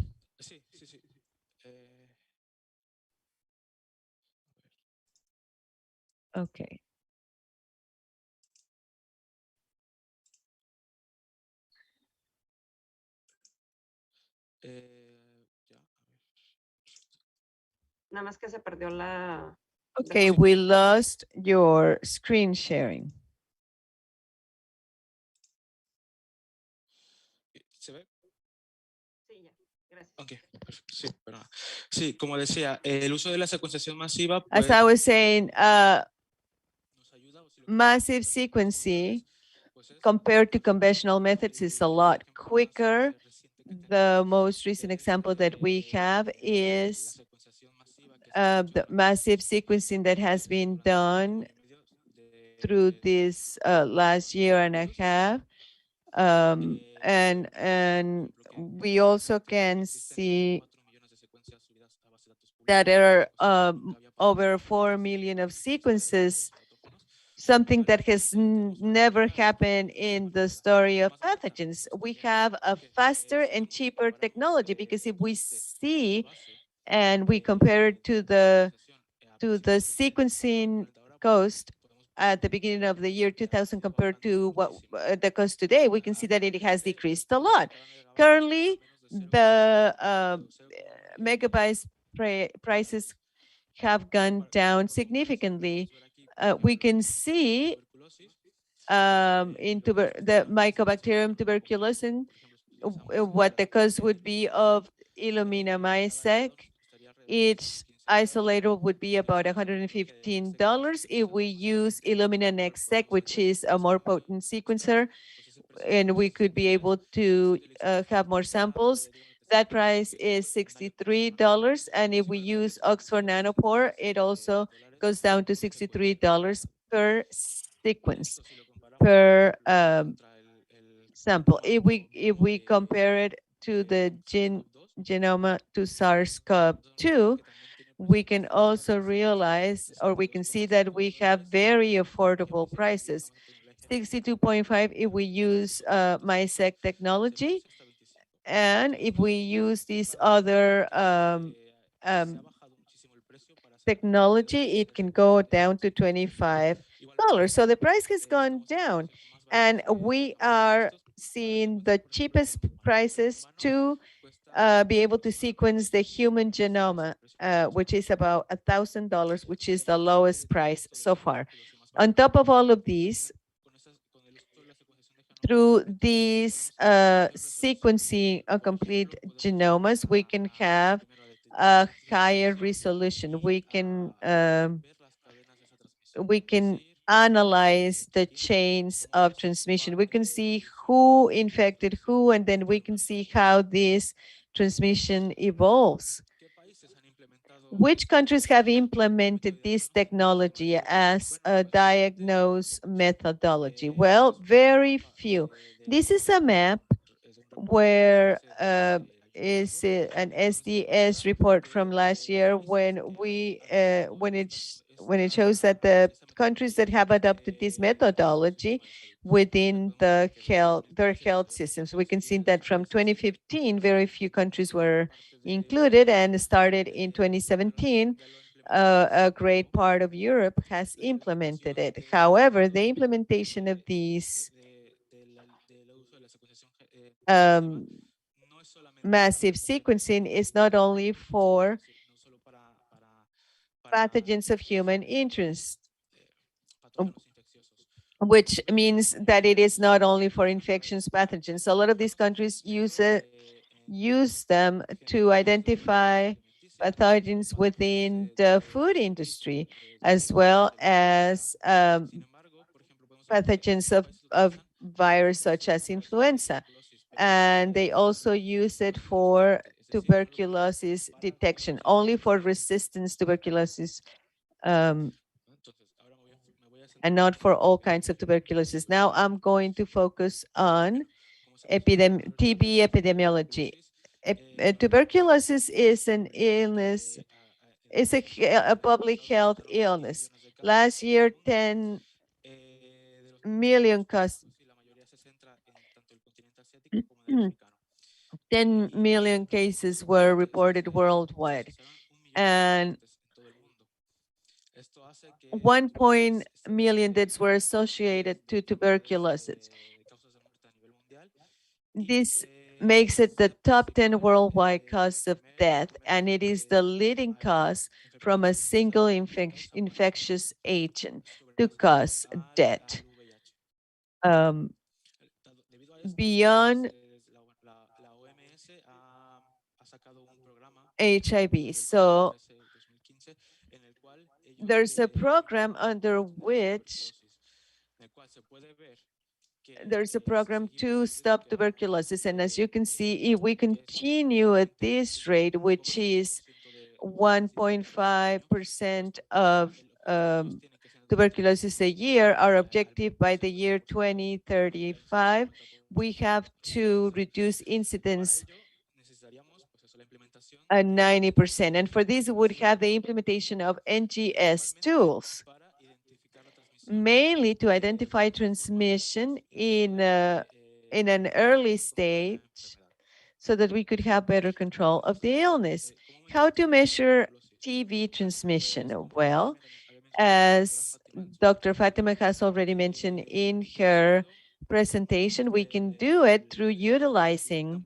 Okay. Ya, a ver. Nada más que se perdió la... Okay, we lost your screen sharing. ¿Se ve? Sí, ya. Gracias. Ok, perfecto. Sí, perdón. Sí, como decía, el uso de la secuenciación masiva, As pues, I was saying, nos ayuda, o si lo massive queremos sequencing pues es, compared to conventional methods is a lot ejemplo más, quicker. reciente que The tenemos, most recent example that we have la is secuenciación masiva que se ha hecho the massive sequencing that has been done through this last year and a half. And we also can see that there are over 4 million of sequences, something that has never happened in the story of pathogens. We have a faster and cheaper technology because if we see and we compare it to the sequencing cost at the beginning of the year 2000 compared to what the cost today, we can see that it has decreased a lot. Currently, the megabytes prices have gone down significantly. We can see in the Mycobacterium tuberculosis what the cost would be of Illumina MySec. Each isolator would be about $115 if we use Illumina NextSec, which is a more potent sequencer, and we could be able to have more samples. That price is $63, and if we use Oxford Nanopore, it also goes down to $63 per sequence, per sample. If we compare it to the genome to SARS-CoV-2, we can also realize, or we can see that we have very affordable prices. 62.5 if we use MySec technology, and if we use this other technology, it can go down to $25. So the price has gone down, and we are seeing the cheapest prices to be able to sequence the human genome, which is about $1,000, which is the lowest price so far. On top of all of these, through these sequencing of complete genomes, we can have a higher resolution. We can analyze the chains of transmission. We can see who infected who, and then we can see how this transmission evolves. Which countries have implemented this technology as a diagnose methodology? Well, very few. This is a map where is an SDS report from last year when it shows that the countries that have adopted this methodology within their health systems. We can see that from 2015, very few countries were included, and started in 2017. A great part of Europe has implemented it. However, the implementation of these massive sequencing is not only for pathogens of human interest, which means that it is not only for infectious pathogens. A lot of these countries use them to identify pathogens within the food industry, as well as pathogens of virus such as influenza. And they also use it for tuberculosis detection, only for resistance tuberculosis, and not for all kinds of tuberculosis. Now I'm going to focus on TB epidemiology. Tuberculosis is an illness, it's a public health illness. Last year, 10 million 10 million cases were reported worldwide, and 1 million deaths were associated to tuberculosis. This makes it the top 10 worldwide cause of death, and it is the leading cause from a single infectious agent to cause death. Beyond HIV. So there's a program under which there's a program to stop tuberculosis. And as you can see, if we continue at this rate, which is 1.5% of tuberculosis a year, our objective by the year 2035, we have to reduce incidence 90%. And for this, we would have the implementation of NGS tools, mainly to identify transmission in an early stage so that we could have better control of the illness. How to measure TB transmission? Well, as Dr. Fátima has already mentioned in her presentation, we can do it through utilizing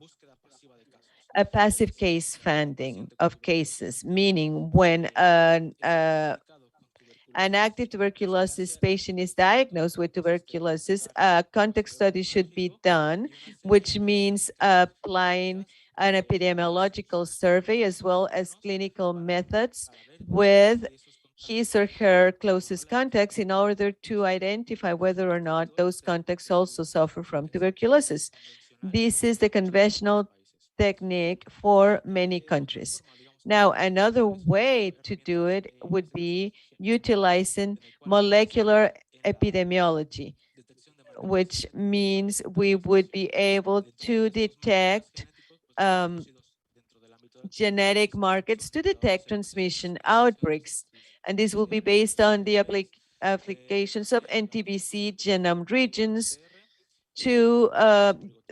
a passive case finding of cases, meaning when an active tuberculosis patient is diagnosed with tuberculosis, a context study should be done, which means applying an epidemiological survey as well as clinical methods with his or her closest contacts in order to identify whether or not those contacts also suffer from tuberculosis. This is the conventional technique for many countries. Now, another way to do it would be utilizing molecular epidemiology, which means we would be able to detect genetic markers to detect transmission outbreaks. And this will be based on the applications of NTBC genome regions to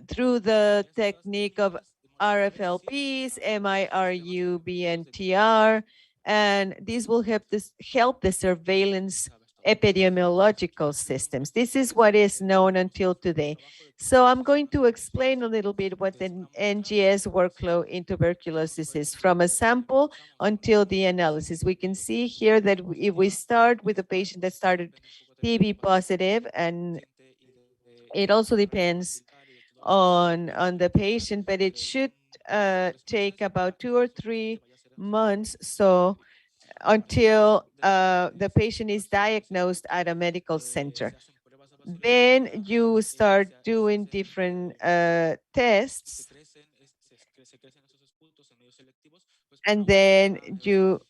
through the technique of RFLPs, MIRU, BNTR, and these will help the surveillance epidemiological systems. This is what is known until today. So I'm going to explain a little bit what the NGS workflow in tuberculosis is from a sample until the analysis. We can see here that if we start with a patient that started TB positive, and it also depends on the patient, but it should take about 2 or 3 months so until the patient is diagnosed at a medical center. Then you start doing different tests, and then you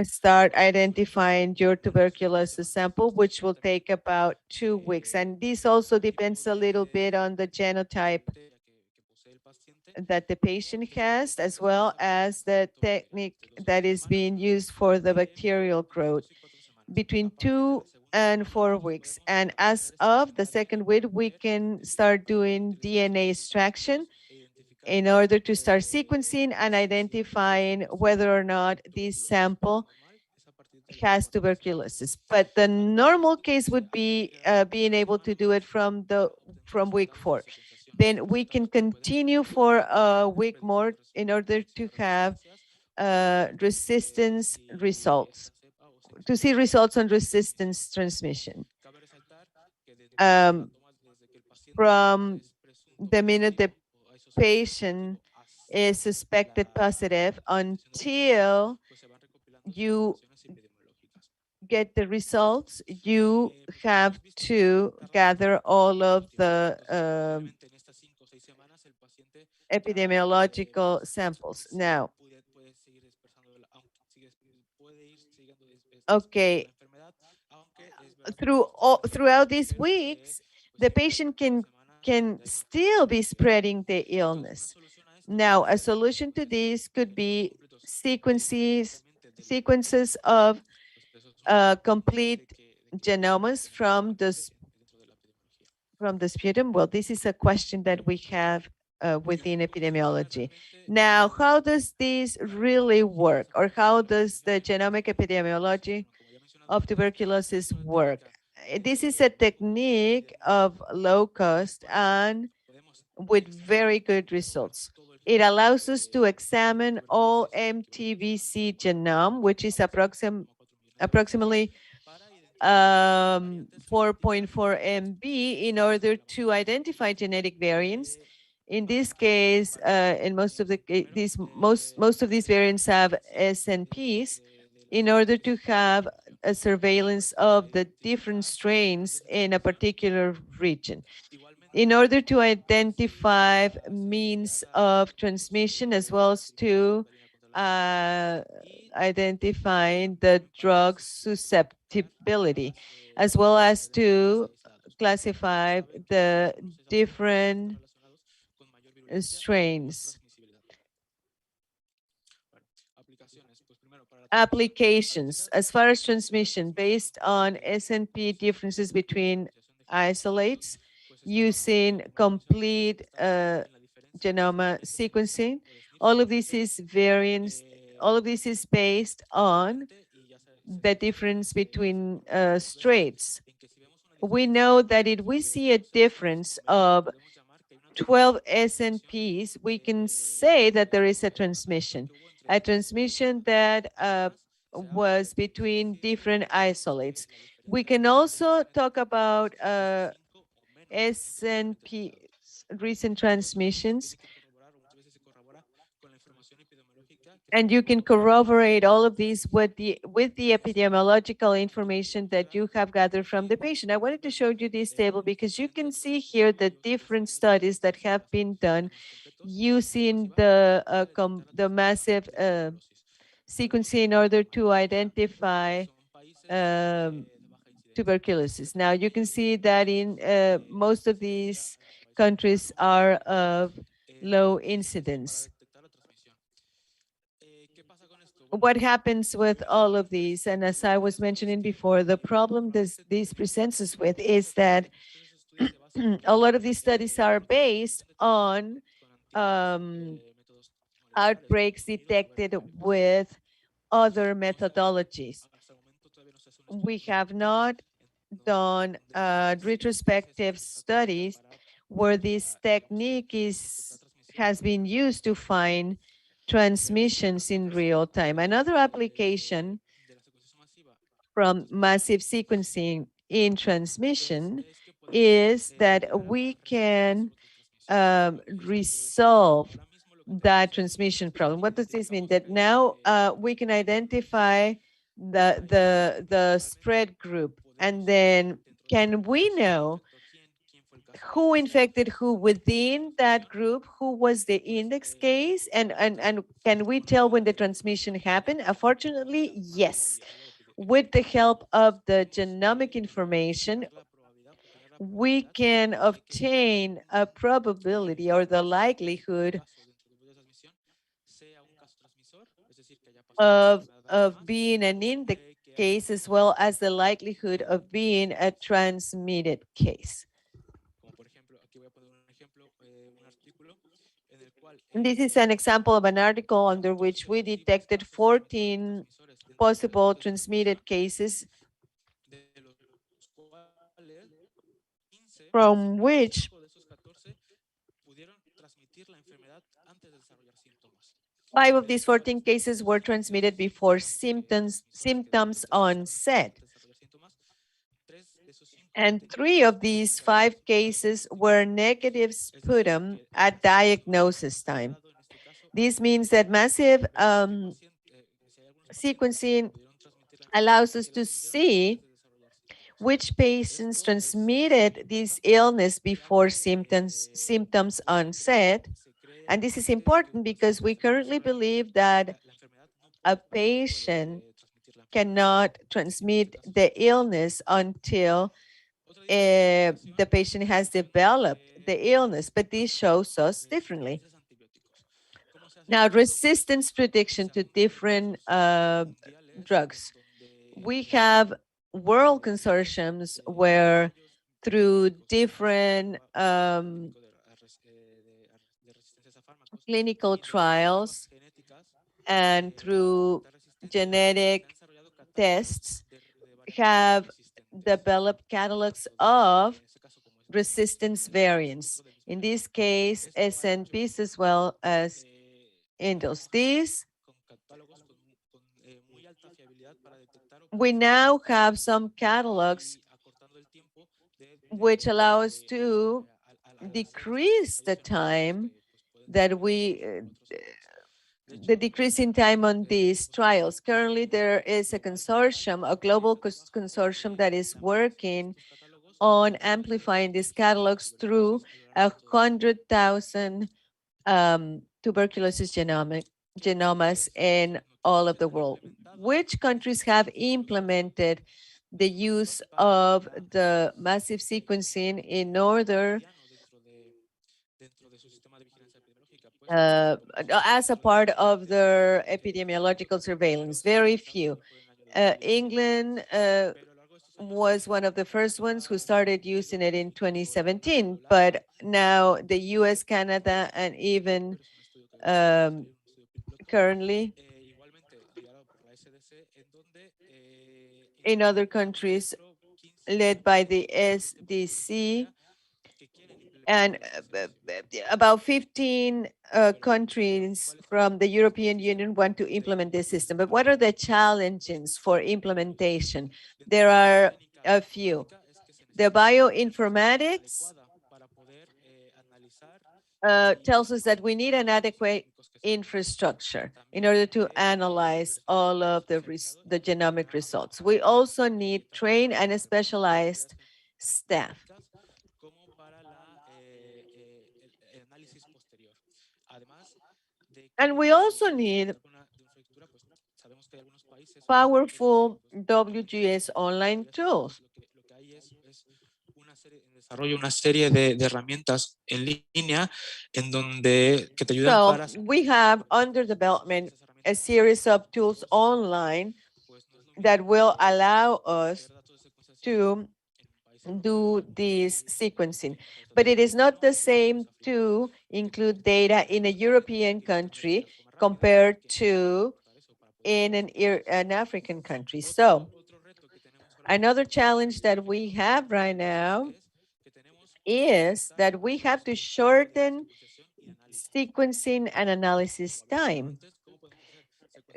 start identifying your tuberculosis sample, which will take about 2 weeks. And this also depends a little bit on the genotype that the patient has, as well as the technique that is being used for the bacterial growth, between 2 and 4 weeks. And as of the second week, we can start doing DNA extraction in order to start sequencing and identifying whether or not this sample has tuberculosis. But the normal case would be being able to do it from week 4. Then we can continue for a week more in order to have resistance results, to see results on resistance transmission. From the minute the patient is suspected positive until you get the results, you have to gather all of the epidemiological samples. Now, okay, throughout these weeks, the patient can still be spreading the illness. Now, a solution to this could be sequences of complete genomes from the sputum. Well, this is a question that we have within epidemiology. Now, how does this really work, or how does the genomic epidemiology of tuberculosis work? this is a technique of low cost and with very good results. It allows us to examine all MTBC genome, which is approximately 4.4 MB, in order to identify genetic variants. In this case, in most of these variants have SNPs, in order to have a surveillance of the different strains in a particular region. In order to identify means of transmission, as well as to identifying the drug susceptibility, as well as to classify the different strains. Applications, as far as transmission, based on SNP differences between isolates, using complete genome sequencing. All of this is variants. All of this is based on the difference between strains. We know that if we see a difference of 12 SNPs, we can say that there is a transmission that was between different isolates. We can also talk about SNP recent transmissions, and you can corroborate all of these with the epidemiological information that you have gathered from the patient. I wanted to show you this table because you can see here the different studies that have been done using the massive sequencing in order to identify tuberculosis. Now you can see that in most of these countries are of low incidence. What happens with all of these, and as I was mentioning before, the problem this presents us with is that a lot of these studies are based on outbreaks detected with other methodologies. We have not done retrospective studies where this technique has been used to find transmissions in real time. Another application from massive sequencing in transmission is that we can resolve that transmission problem. What does this mean? That now we can identify the spread group, and then can we know who infected who within that group, who was the index case, and can we tell when the transmission happened? Unfortunately, yes. With the help of the genomic information, we can obtain a probability or the likelihood of being an index case, as well as the likelihood of being a transmitted case. And this is an example of an article under which we detected 14 possible transmitted cases, from which 5 of these 14 cases were transmitted before symptoms onset. And 3 of these 5 cases were negative sputum at diagnosis time. This means that massive sequencing allows us to see which patients transmitted this illness before symptoms onset. And this is important because we currently believe that a patient cannot transmit the illness until the patient has developed the illness, but this shows us differently. Now, resistance prediction to different drugs. We have world consortiums where through different clinical trials and through genetic tests have develop catalogs of resistance variants. In this case, SNPs as well as Indos. These, we now have some catalogs which allow us to decrease the time that the decrease in time on these trials. Currently, there is a consortium, a global consortium that is working on amplifying these catalogs through 100,000 tuberculosis genomas in all of the world. Which countries have implemented the use of the massive sequencing in order as a part of their epidemiological surveillance? Very few. England was one of the first ones who started using it in 2017, but now the US, Canada, and even currently in other countries led by the SDC, and about 15 countries from the European Union want to implement this system. But what are the challenges for implementation? There are a few. The bioinformatics tells us that we need an adequate infrastructure in order to analyze all of the genomic results. We also need trained and specialized staff. And we also need powerful WGS online tools. Desarrollo una serie de herramientas en línea en donde que te ayudan para. So we have under development a series of tools online that will allow us to do this sequencing. But it is not the same to include data in a European country compared to in an African country. So another challenge that we have right now is that we have to shorten sequencing and analysis time.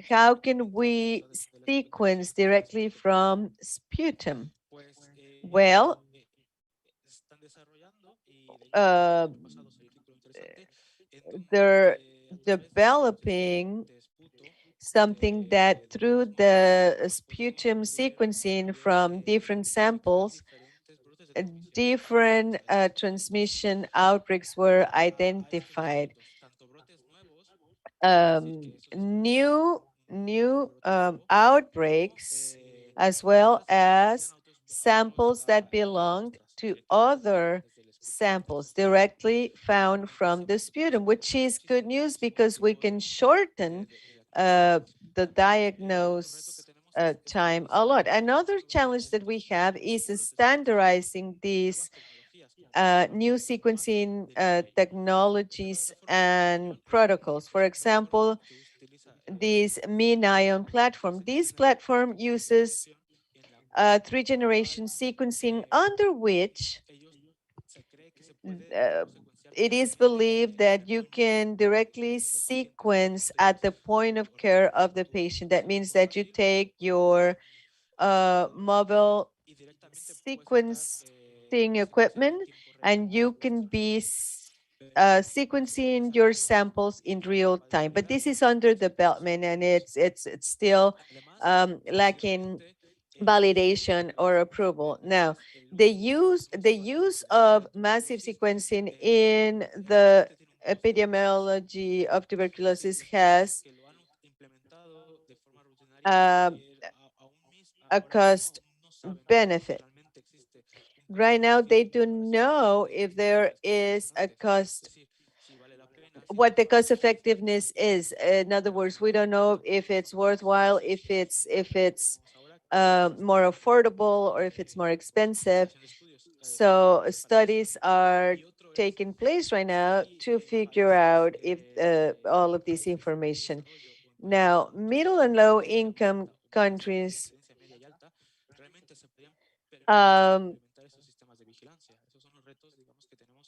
How can we sequence directly from sputum? Well, they're developing something that through the sputum sequencing from different samples, different transmission outbreaks were identified. New outbreaks, as well as samples that belonged to other samples directly found from the sputum, which is good news because we can shorten the diagnose time a lot. Another challenge that we have is standardizing these new sequencing technologies and protocols. For example, this MinION platform. This platform uses 3-generation sequencing under which it is believed that you can directly sequence at the point of care of the patient. That means that you take your mobile sequencing equipment and you can be sequencing your samples in real time. But this is under development and it's still lacking validation or approval. Now, the use of massive sequencing in the epidemiology of tuberculosis has a cost benefit. Right now, they don't know if there is a cost, what the cost effectiveness is. In other words, we don't know if it's worthwhile, if it's more affordable, or if it's more expensive. So studies are taking place right now to figure out if all of this information. Now, middle and low income countries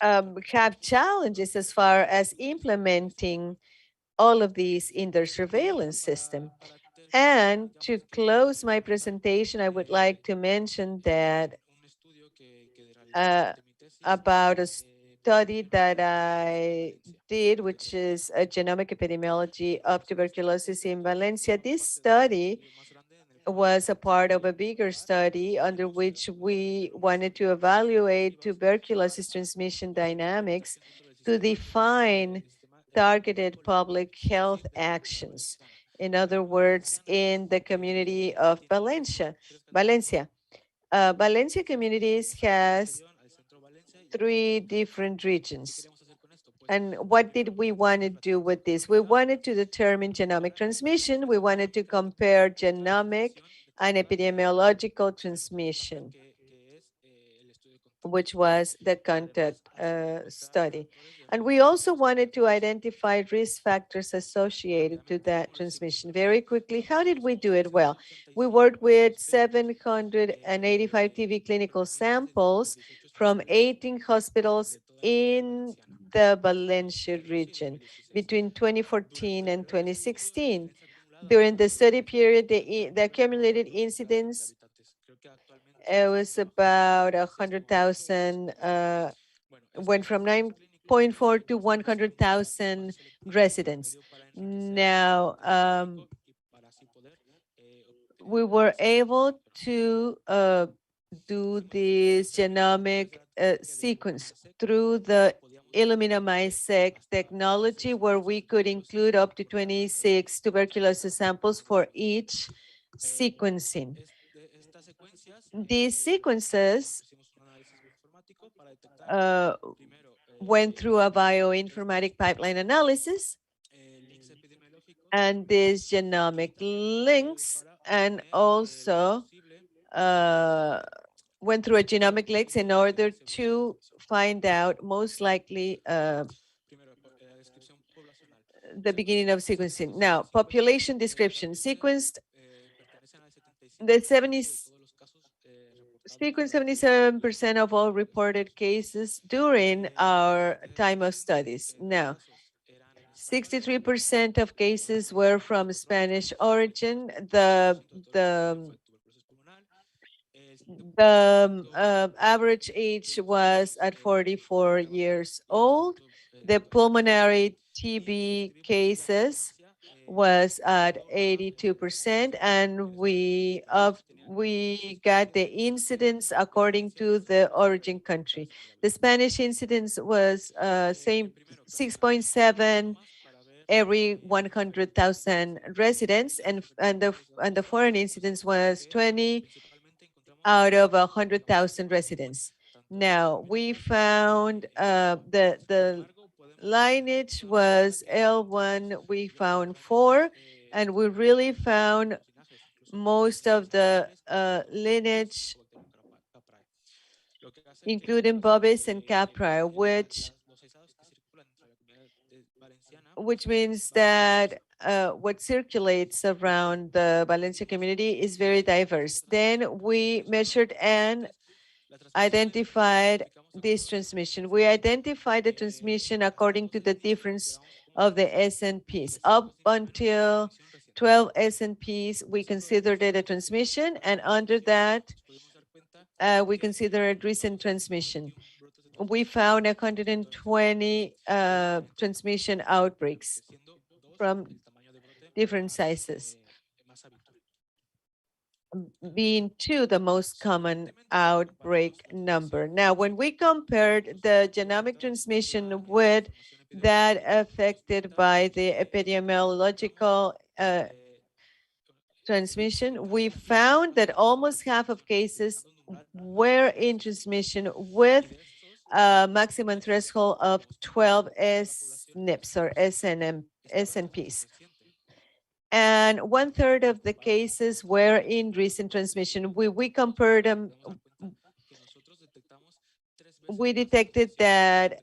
have challenges as far as implementing all of these in their surveillance system. And to close my presentation, I would like to mention that about a study that I did, which is a genomic epidemiology of tuberculosis in Valencia. This study was a part of a bigger study under which we wanted to evaluate tuberculosis transmission dynamics to define targeted public health actions. In other words, in the community of Valencia. Valencia communities has 3 different regions. And what did we want to do with this? We wanted to determine genomic transmission. We wanted to compare genomic and epidemiological transmission, which was the contact study. And we also wanted to identify risk factors associated to that transmission. Very quickly, how did we do it? Well, we worked with 785 TB clinical samples from 18 hospitals in the Valencia region between 2014 and 2016. During the study period, the accumulated incidence, it was about 100,000, went from 9.4 to 100,000 residents. Now, we were able to do this genomic sequence through the Illumina MySeq technology, where we could include up to 26 tuberculosis samples for each sequencing. These sequences went through a bioinformatic pipeline analysis and these genomic links, and also went through a genomic links in order to find out most likely the beginning of sequencing. Now, population description sequenced the 77% of all reported cases during our time of studies. Now, 63% of cases were from Spanish origin. The average age was at 44 years old. The pulmonary TB cases was at 82%, and we got the incidence according to the origin country. The Spanish incidence was same 6.7 every 100,000 residents, and the foreign incidence was 20 out of 100,000 residents. Now, we found the lineage was L1, we found 4, and we really found most of the lineage, including Bovis and Capra, which means that what circulates around the Valencia community is very diverse. Then we measured and identified this transmission. We identified the transmission according to the difference of the SNPs. Up until 12 SNPs, we considered it a transmission, and under that, we considered recent transmission. We found 120 transmission outbreaks from different sizes, being 2 the most common outbreak number. Now, when we compared the genomic transmission with that affected by the epidemiological transmission, we found that almost half of cases were in transmission with a maximum threshold of 12 SNPs or SNPs. And 1/3 of the cases were in recent transmission. We compared them. We detected that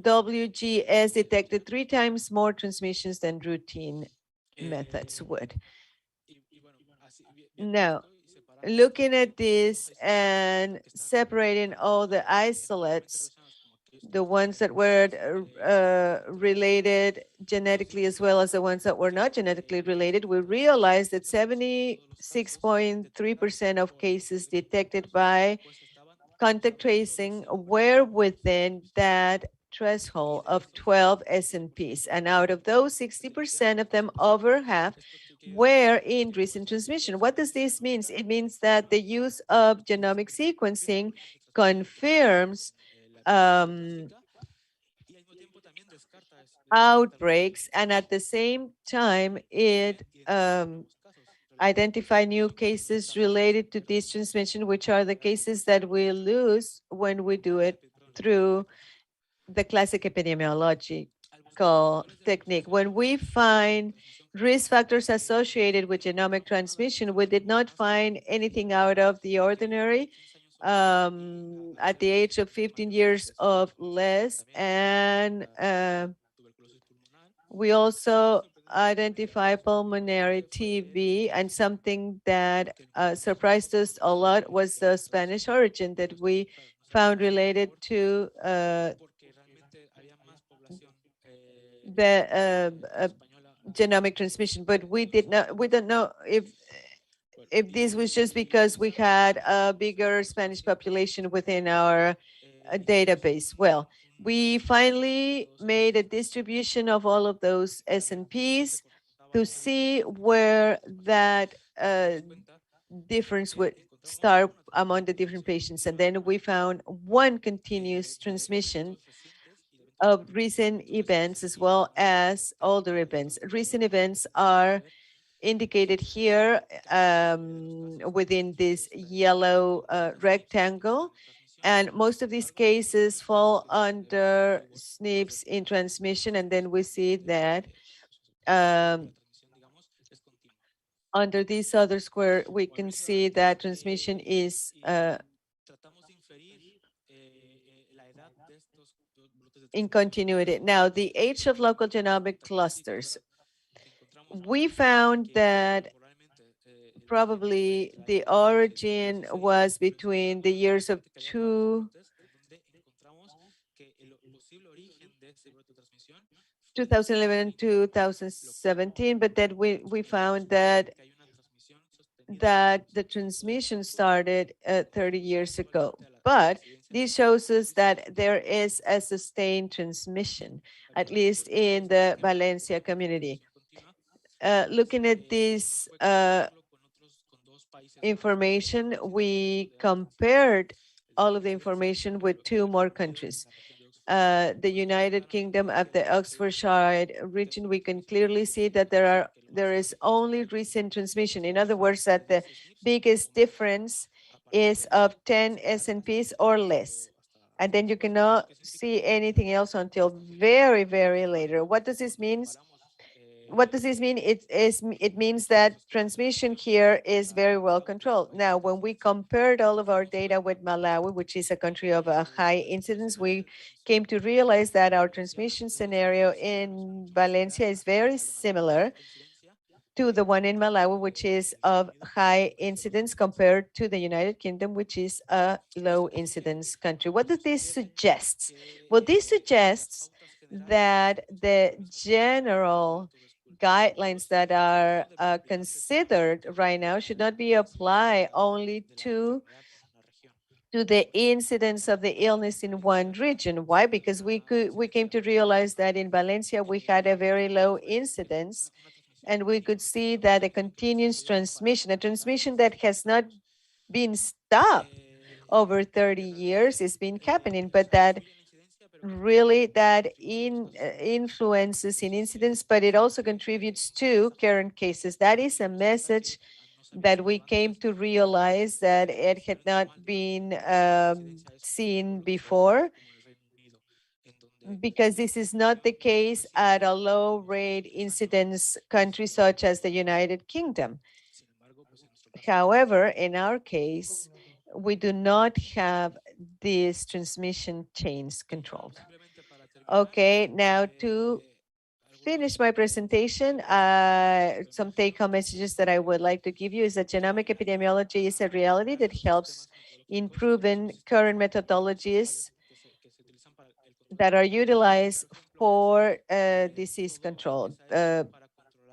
WGS detected 3 times more transmissions than routine methods would. Now, looking at this and separating all the isolates, the ones that were related genetically as well as the ones that were not genetically related, we realized that 76.3% of cases detected by contact tracing were within that threshold of 12 SNPs. And out of those, 60% of them, over half, were in recent transmission. What does this mean? It means that the use of genomic sequencing confirms outbreaks, and at the same time, it identify new cases related to this transmission, which are the cases that we lose when we do it through the classic epidemiological technique. When we find risk factors associated with genomic transmission, we did not find anything out of the ordinary at the age of 15 years of less, and we also identify pulmonary TB, and something that surprised us a lot was the Spanish origin that we found related to the genomic transmission. But we don't know if this was just because we had a bigger Spanish population within our database. Well, we finally made a distribution of all of those SNPs to see where that difference would start among the different patients. And then we found one continuous transmission of recent events as well as older events. Recent events are indicated here within this yellow rectangle. And most of these cases fall under SNPs in transmission. And then we see that under this other square, we can see that transmission is in continuity. Now, the age of local genomic clusters. We found that probably the origin was between the years of 2011 and 2017, but that we found that the transmission started 30 years ago. But this shows us that there is a sustained transmission, at least in the Valencia community. Looking at this information, we compared all of the information with two more countries. The United Kingdom of the Oxfordshire region, we can clearly see that there is only recent transmission. In other words, that the biggest difference is of 10 SNPs or less. And then you cannot see anything else until very, very later. What does this mean? What does this mean? It means that transmission here is very well controlled. Now, when we compared all of our data with Malawi, which is a country of a high incidence, we came to realize that our transmission scenario in Valencia is very similar to the one in Malawi, which is of high incidence, compared to the United Kingdom, which is a low incidence country. What does this suggest? Well, this suggests that the general guidelines that are considered right now should not be applied only to the incidence of the illness in one region. Why? Because we came to realize that in Valencia we had a very low incidence, and we could see that a continuous transmission, a transmission that has not been stopped over 30 years, is been happening, but that really influences in incidence, but it also contributes to current cases. That is a message that we came to realize that it had not been seen before, because this is not the case at a low rate incidence country such as the United Kingdom. However, in our case, we do not have these transmission chains controlled. Okay, now to finish my presentation. Some take-home messages that I would like to give you is that genomic epidemiology is a reality that helps improving current methodologies that are utilized for disease control.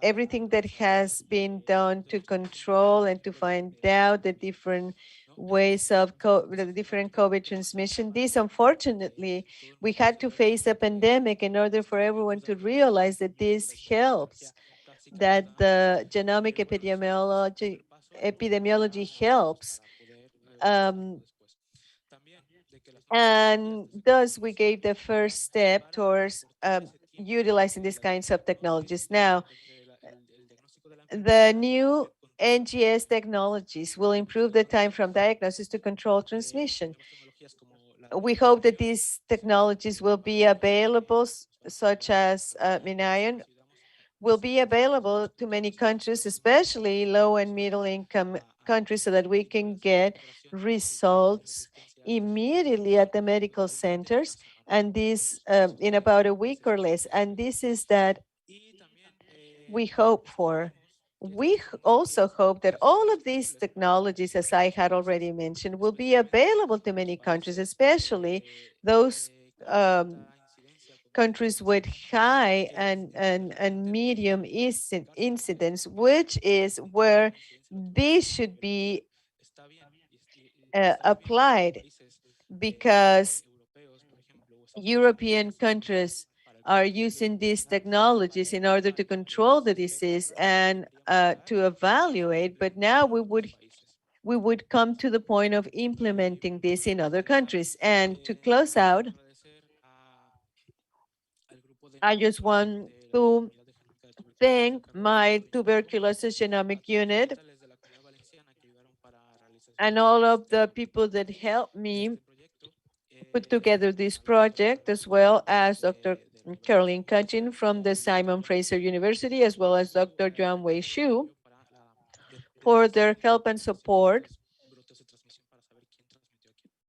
Everything that has been done to control and to find out the different ways of the different COVID transmission. This, unfortunately, we had to face a pandemic in order for everyone to realize that this helps, that the genomic epidemiology helps. And thus we gave the first step towards utilizing these kinds of technologies. Now, the new NGS technologies will improve the time from diagnosis to control transmission. We hope that these technologies will be available, such as Minion, will be available to many countries, especially low and middle income countries, so that we can get results immediately at the medical centers, and this in about a week or less. And this is that we hope for. We also hope that all of these technologies, as I had already mentioned, will be available to many countries, especially those countries with high and medium incidence, which is where this should be applied, because European countries are using these technologies in order to control the disease and to evaluate, but now we would come to the point of implementing this in other countries. And to close out, I just want to thank my tuberculosis genomic unit and all of the people that helped me put together this project, as well as Dr. Caroline Kachin from the Simon Fraser University, as well as Dr. Joan Wei Xu for their help and support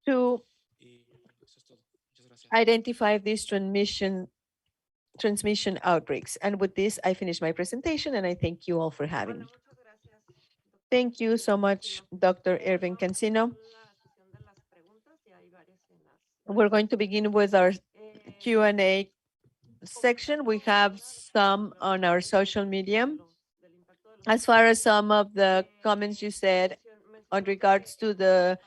to identify these transmission outbreaks. And with this, I finish my presentation, and I thank you all for having me. Thank you so much, Dr. Irving Cancino. We're going to begin with our Q&A section. We have some on our social media. As far as some of the comments you said on regards to the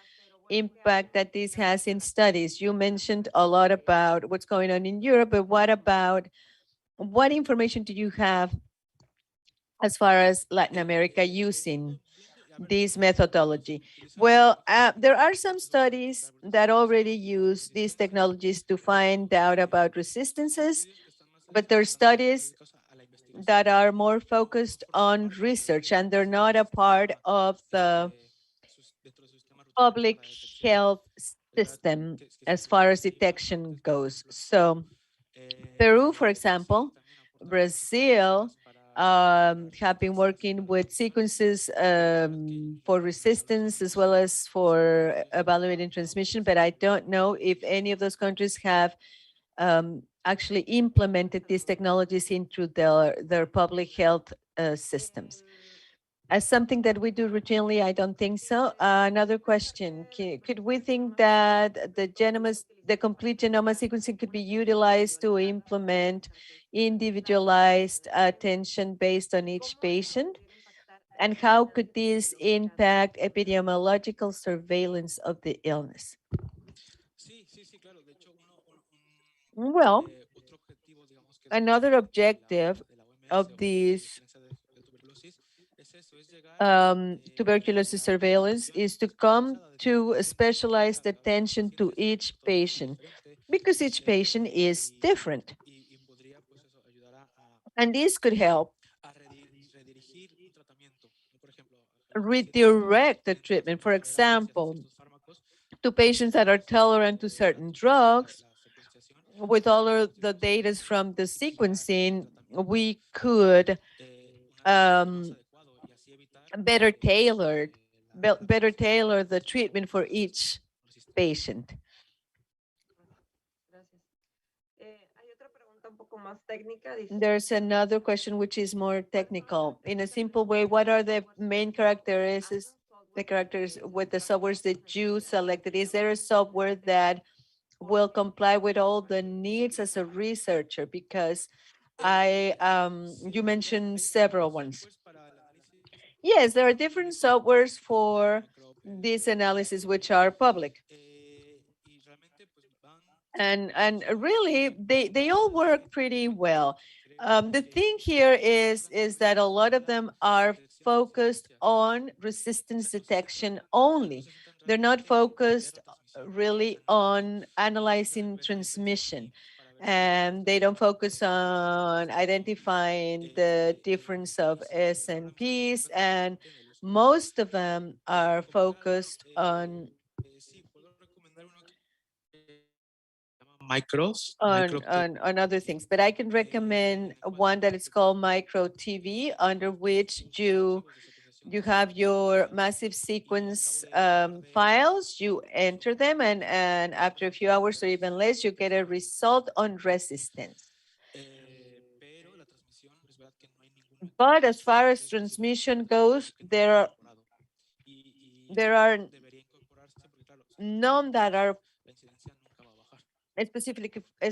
impact that this has in studies, you mentioned a lot about what's going on in Europe, but what information do you have as far as Latin America using this methodology? Well, there are some studies that already use these technologies to find out about resistances, but there are studies that are more focused on research, and they're not a part of the public health system as far as detection goes. So Peru, for example, Brazil, have been working with sequences for resistance as well as for evaluating transmission, but I don't know if any of those countries have actually implemented these technologies into their public health systems. As something that we do routinely, I don't think so. Another question, could we think that the complete genome sequencing could be utilized to implement individualized attention based on each patient? And how could this impact epidemiological surveillance of the illness? Well, another objective of these tuberculosis surveillance is to come to specialized attention to each patient, because each patient is different. And this could help redirect the treatment. For example, to patients that are tolerant to certain drugs, with all of the data from the sequencing, we could better tailor the treatment for each patient. más técnica. Dice, There's another question which is more technical. In a simple way, what are the main characteristics, the characters with the softwares that you selected? Is there a software that will comply with all the needs as a researcher? Because you mentioned several ones. Yes, there are different softwares for this analysis which are public. And really, they all work pretty well. The thing here is that a lot of them are focused on resistance detection only. They're not focused really on analyzing transmission. And they don't focus on identifying the difference of SNPs, and most of them are focused on other things. But I can recommend one that is called Micro TV, under which you have your massive sequence files, you enter them, and after a few hours or even less, you get a result on resistance. But as far as transmission goes, there are none that are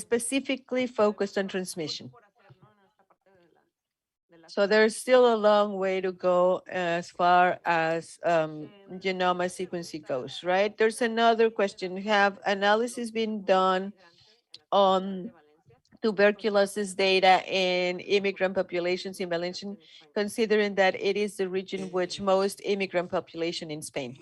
specifically focused on transmission. So there's still a long way to go as far as genome sequencing goes, right? There's another question. Have analysis been done on tuberculosis data in immigrant populations in Valencia, considering that it is the region which most immigrant population in Spain?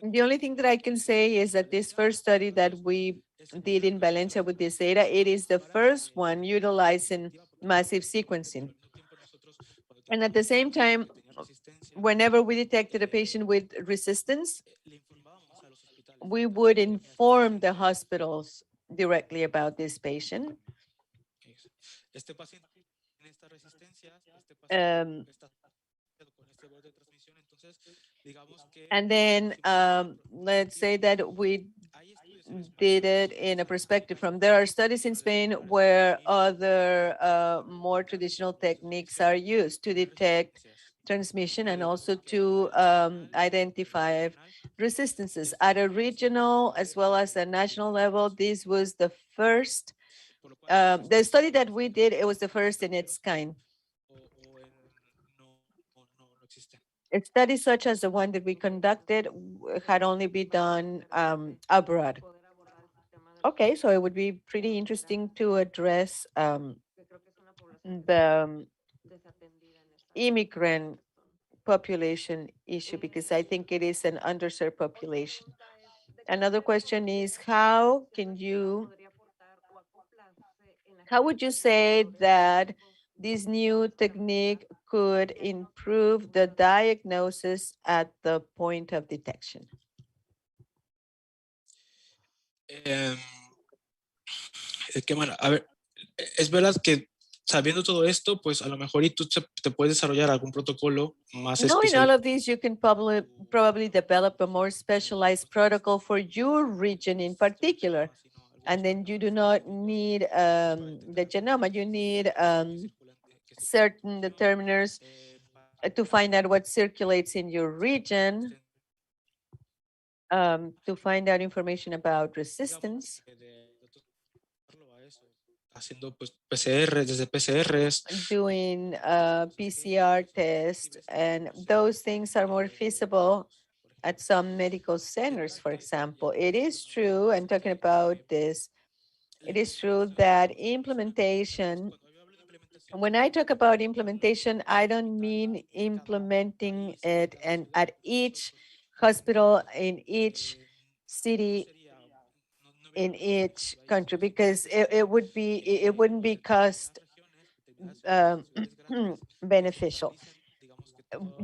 The only thing that I can say is that this first study that we did in Valencia with this data, it is the first one utilizing massive sequencing. And at the same time, whenever we detected a patient with resistance, we would inform the hospitals directly about this patient. And then let's say that we did it in a perspective from there are studies in Spain where other more traditional techniques are used to detect transmission and also to identify resistances at a regional as well as a national level. This was the first, the study that we did, it was the first in its kind. Studies such as the one that we conducted had only been done abroad. Okay, so it would be pretty interesting to address the immigrant population issue, because I think it is an underserved population. Another question is, how would you say that this new technique could improve the diagnosis at the point of detection? A ver, es verdad que sabiendo todo esto, pues a lo mejor y tú te puedes desarrollar algún protocolo más Knowing all of this, you can probably develop a more specialized protocol for your region in particular. And then you do not need the genome, you need certain determiners to find out what circulates in your region, to find out information about resistance. Haciendo pues PCR, desde PCRs. Doing PCR tests, and those things are more feasible at some medical centers, for example. It is true, and talking about this, it is true that implementation, when I talk about implementation, I don't mean implementing it and at each hospital, in each city, in each country, because it wouldn't be cost beneficial.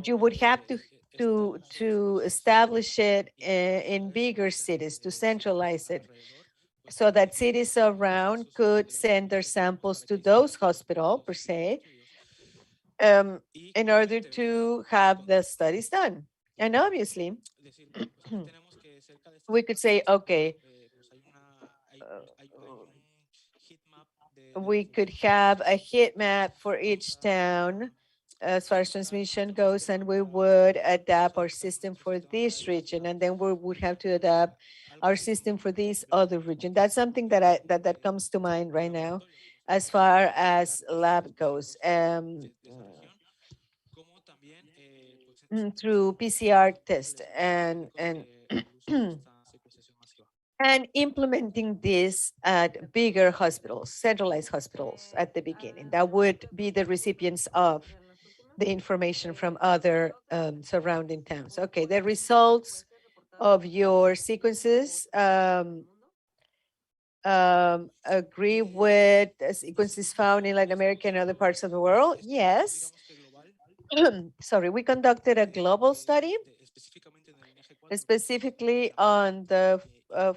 You would have to establish it in bigger cities, to centralize it, so that cities around could send their samples to those hospitals per se, in order to have the studies done. And obviously, we could say, okay, we could have a heat map for each town as far as transmission goes, and we would adapt our system for this region, and then we would have to adapt our system for this other region. That's something that that comes to mind right now as far as lab goes. Through PCR test and and implementing this at bigger hospitals, centralized hospitals at the beginning. That would be the recipients of the information from other surrounding towns. Okay, the results of your sequences agree with the sequences found in Latin America and other parts of the world? Yes. Sorry, we conducted a global study specifically on the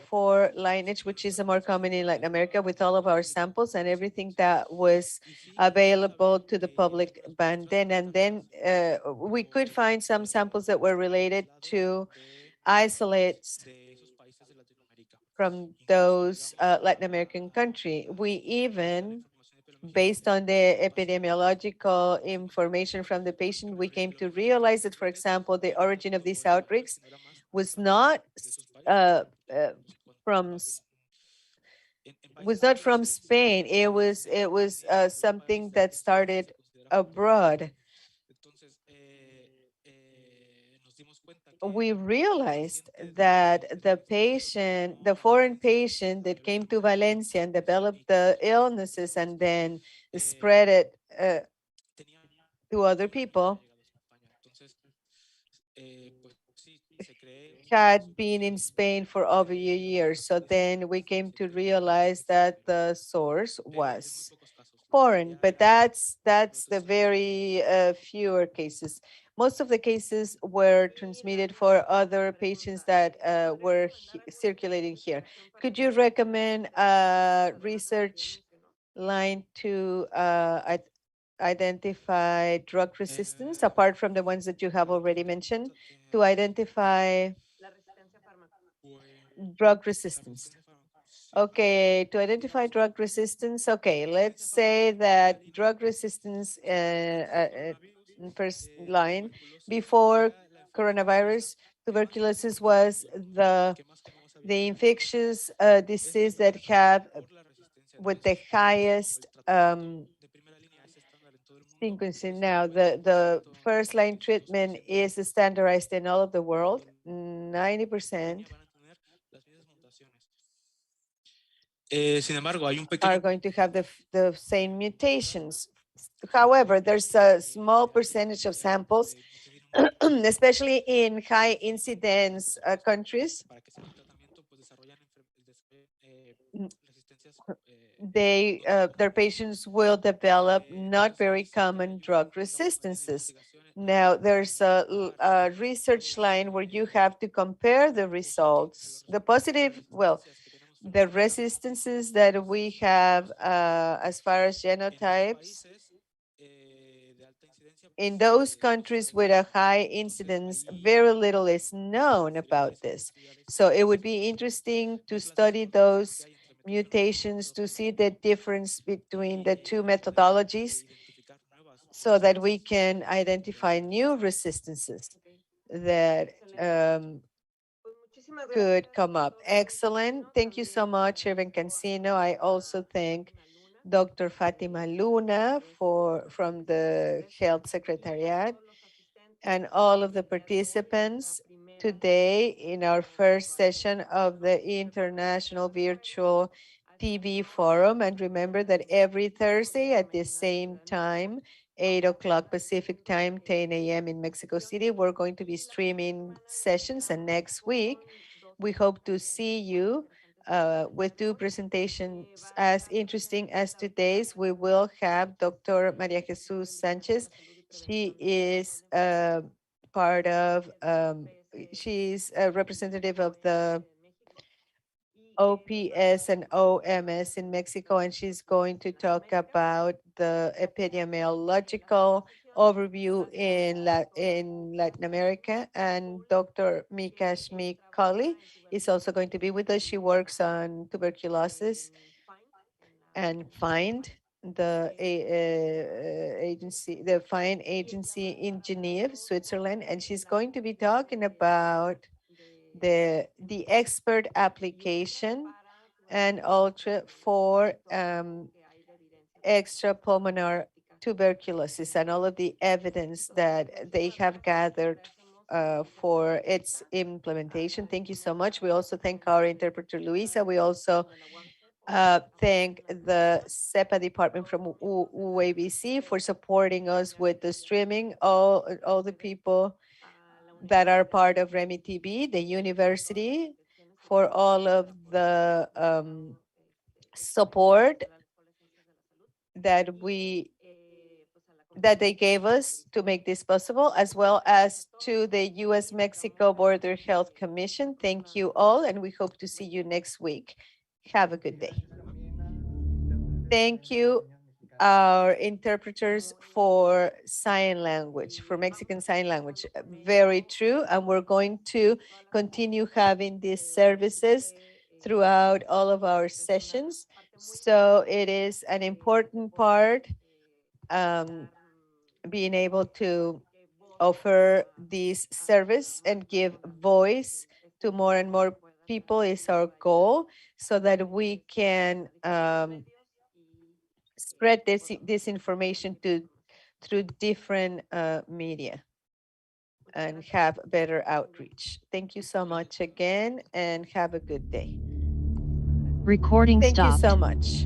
4 lineage, which is more common in Latin America, with all of our samples and everything that was available to the public back then. And then we could find some samples that were related to isolates from those Latin American country. We even, based on the epidemiological information from the patient, we came to realize that, for example, the origin of these outbreaks was not from Spain. It was something that started abroad. We realized that the foreign patient that came to Valencia and developed the illnesses and then spread it to other people had been in Spain for over a year. So then we came to realize that the source was foreign, but that's the very fewer cases. Most of the cases were transmitted for other patients that were circulating here. Could you recommend a research line to identify drug resistance, apart from the ones that you have already mentioned, to identify drug resistance? Okay, to identify drug resistance, okay, let's say that drug resistance first line, before coronavirus, tuberculosis was the infectious disease that have with the highest sequencing. Now, the first line treatment is standardized in all of the world, 90%. Are going to have the same mutations. However, there's a small percentage of samples, especially in high incidence countries. Their patients will develop not very common drug resistances. Now, there's a research line where you have to compare the results, the positive, well, the resistances that we have as far as genotypes in those countries with a high incidence, very little is known about this. So it would be interesting to study those mutations to see the difference between the two methodologies so that we can identify new resistances that could come up. Excellent. Thank you so much, Irving Cancino. I also thank Dr. Fátima Luna from the Health Secretariat and all of the participants today in our first session of the International Virtual TV Forum. And remember that every Thursday at the same time, 8 o'clock Pacific time, 10 a.m. in Mexico City, we're going to be streaming sessions. And next week, we hope to see you with 2 presentations as interesting as today's. We will have Dr. Maria Jesus Sanchez. She is she's a representative of OPS and OMS in Mexico, and she's going to talk about the epidemiological overview in Latin America. And Dr. Mika Schmidt-Colley is also going to be with us. She works on tuberculosis and FIND, the agency, the FIND agency in Geneva, Switzerland, and she's going to be talking about the expert application and ultra for extrapulmonary tuberculosis and all of the evidence that they have gathered for its implementation. Thank you so much. We also thank our interpreter, Luisa. We also thank the CEPA department from UABC for supporting us with the streaming, all the people that are part of REMI-TB, the university, for all of the support that they gave us to make this possible, as well as to the U.S.-Mexico Border Health Commission. Thank you all, and we hope to see you next week. Have a good day. Thank you, our interpreters for sign language, for Mexican Sign Language. Very true, and we're going to continue having these services throughout all of our sessions. So it is an important part, being able to offer this service and give voice to more and more people is our goal, so that we can spread this information through different media and have better outreach. Thank you so much again, and have a good day. Recording Thank stopped. you so much.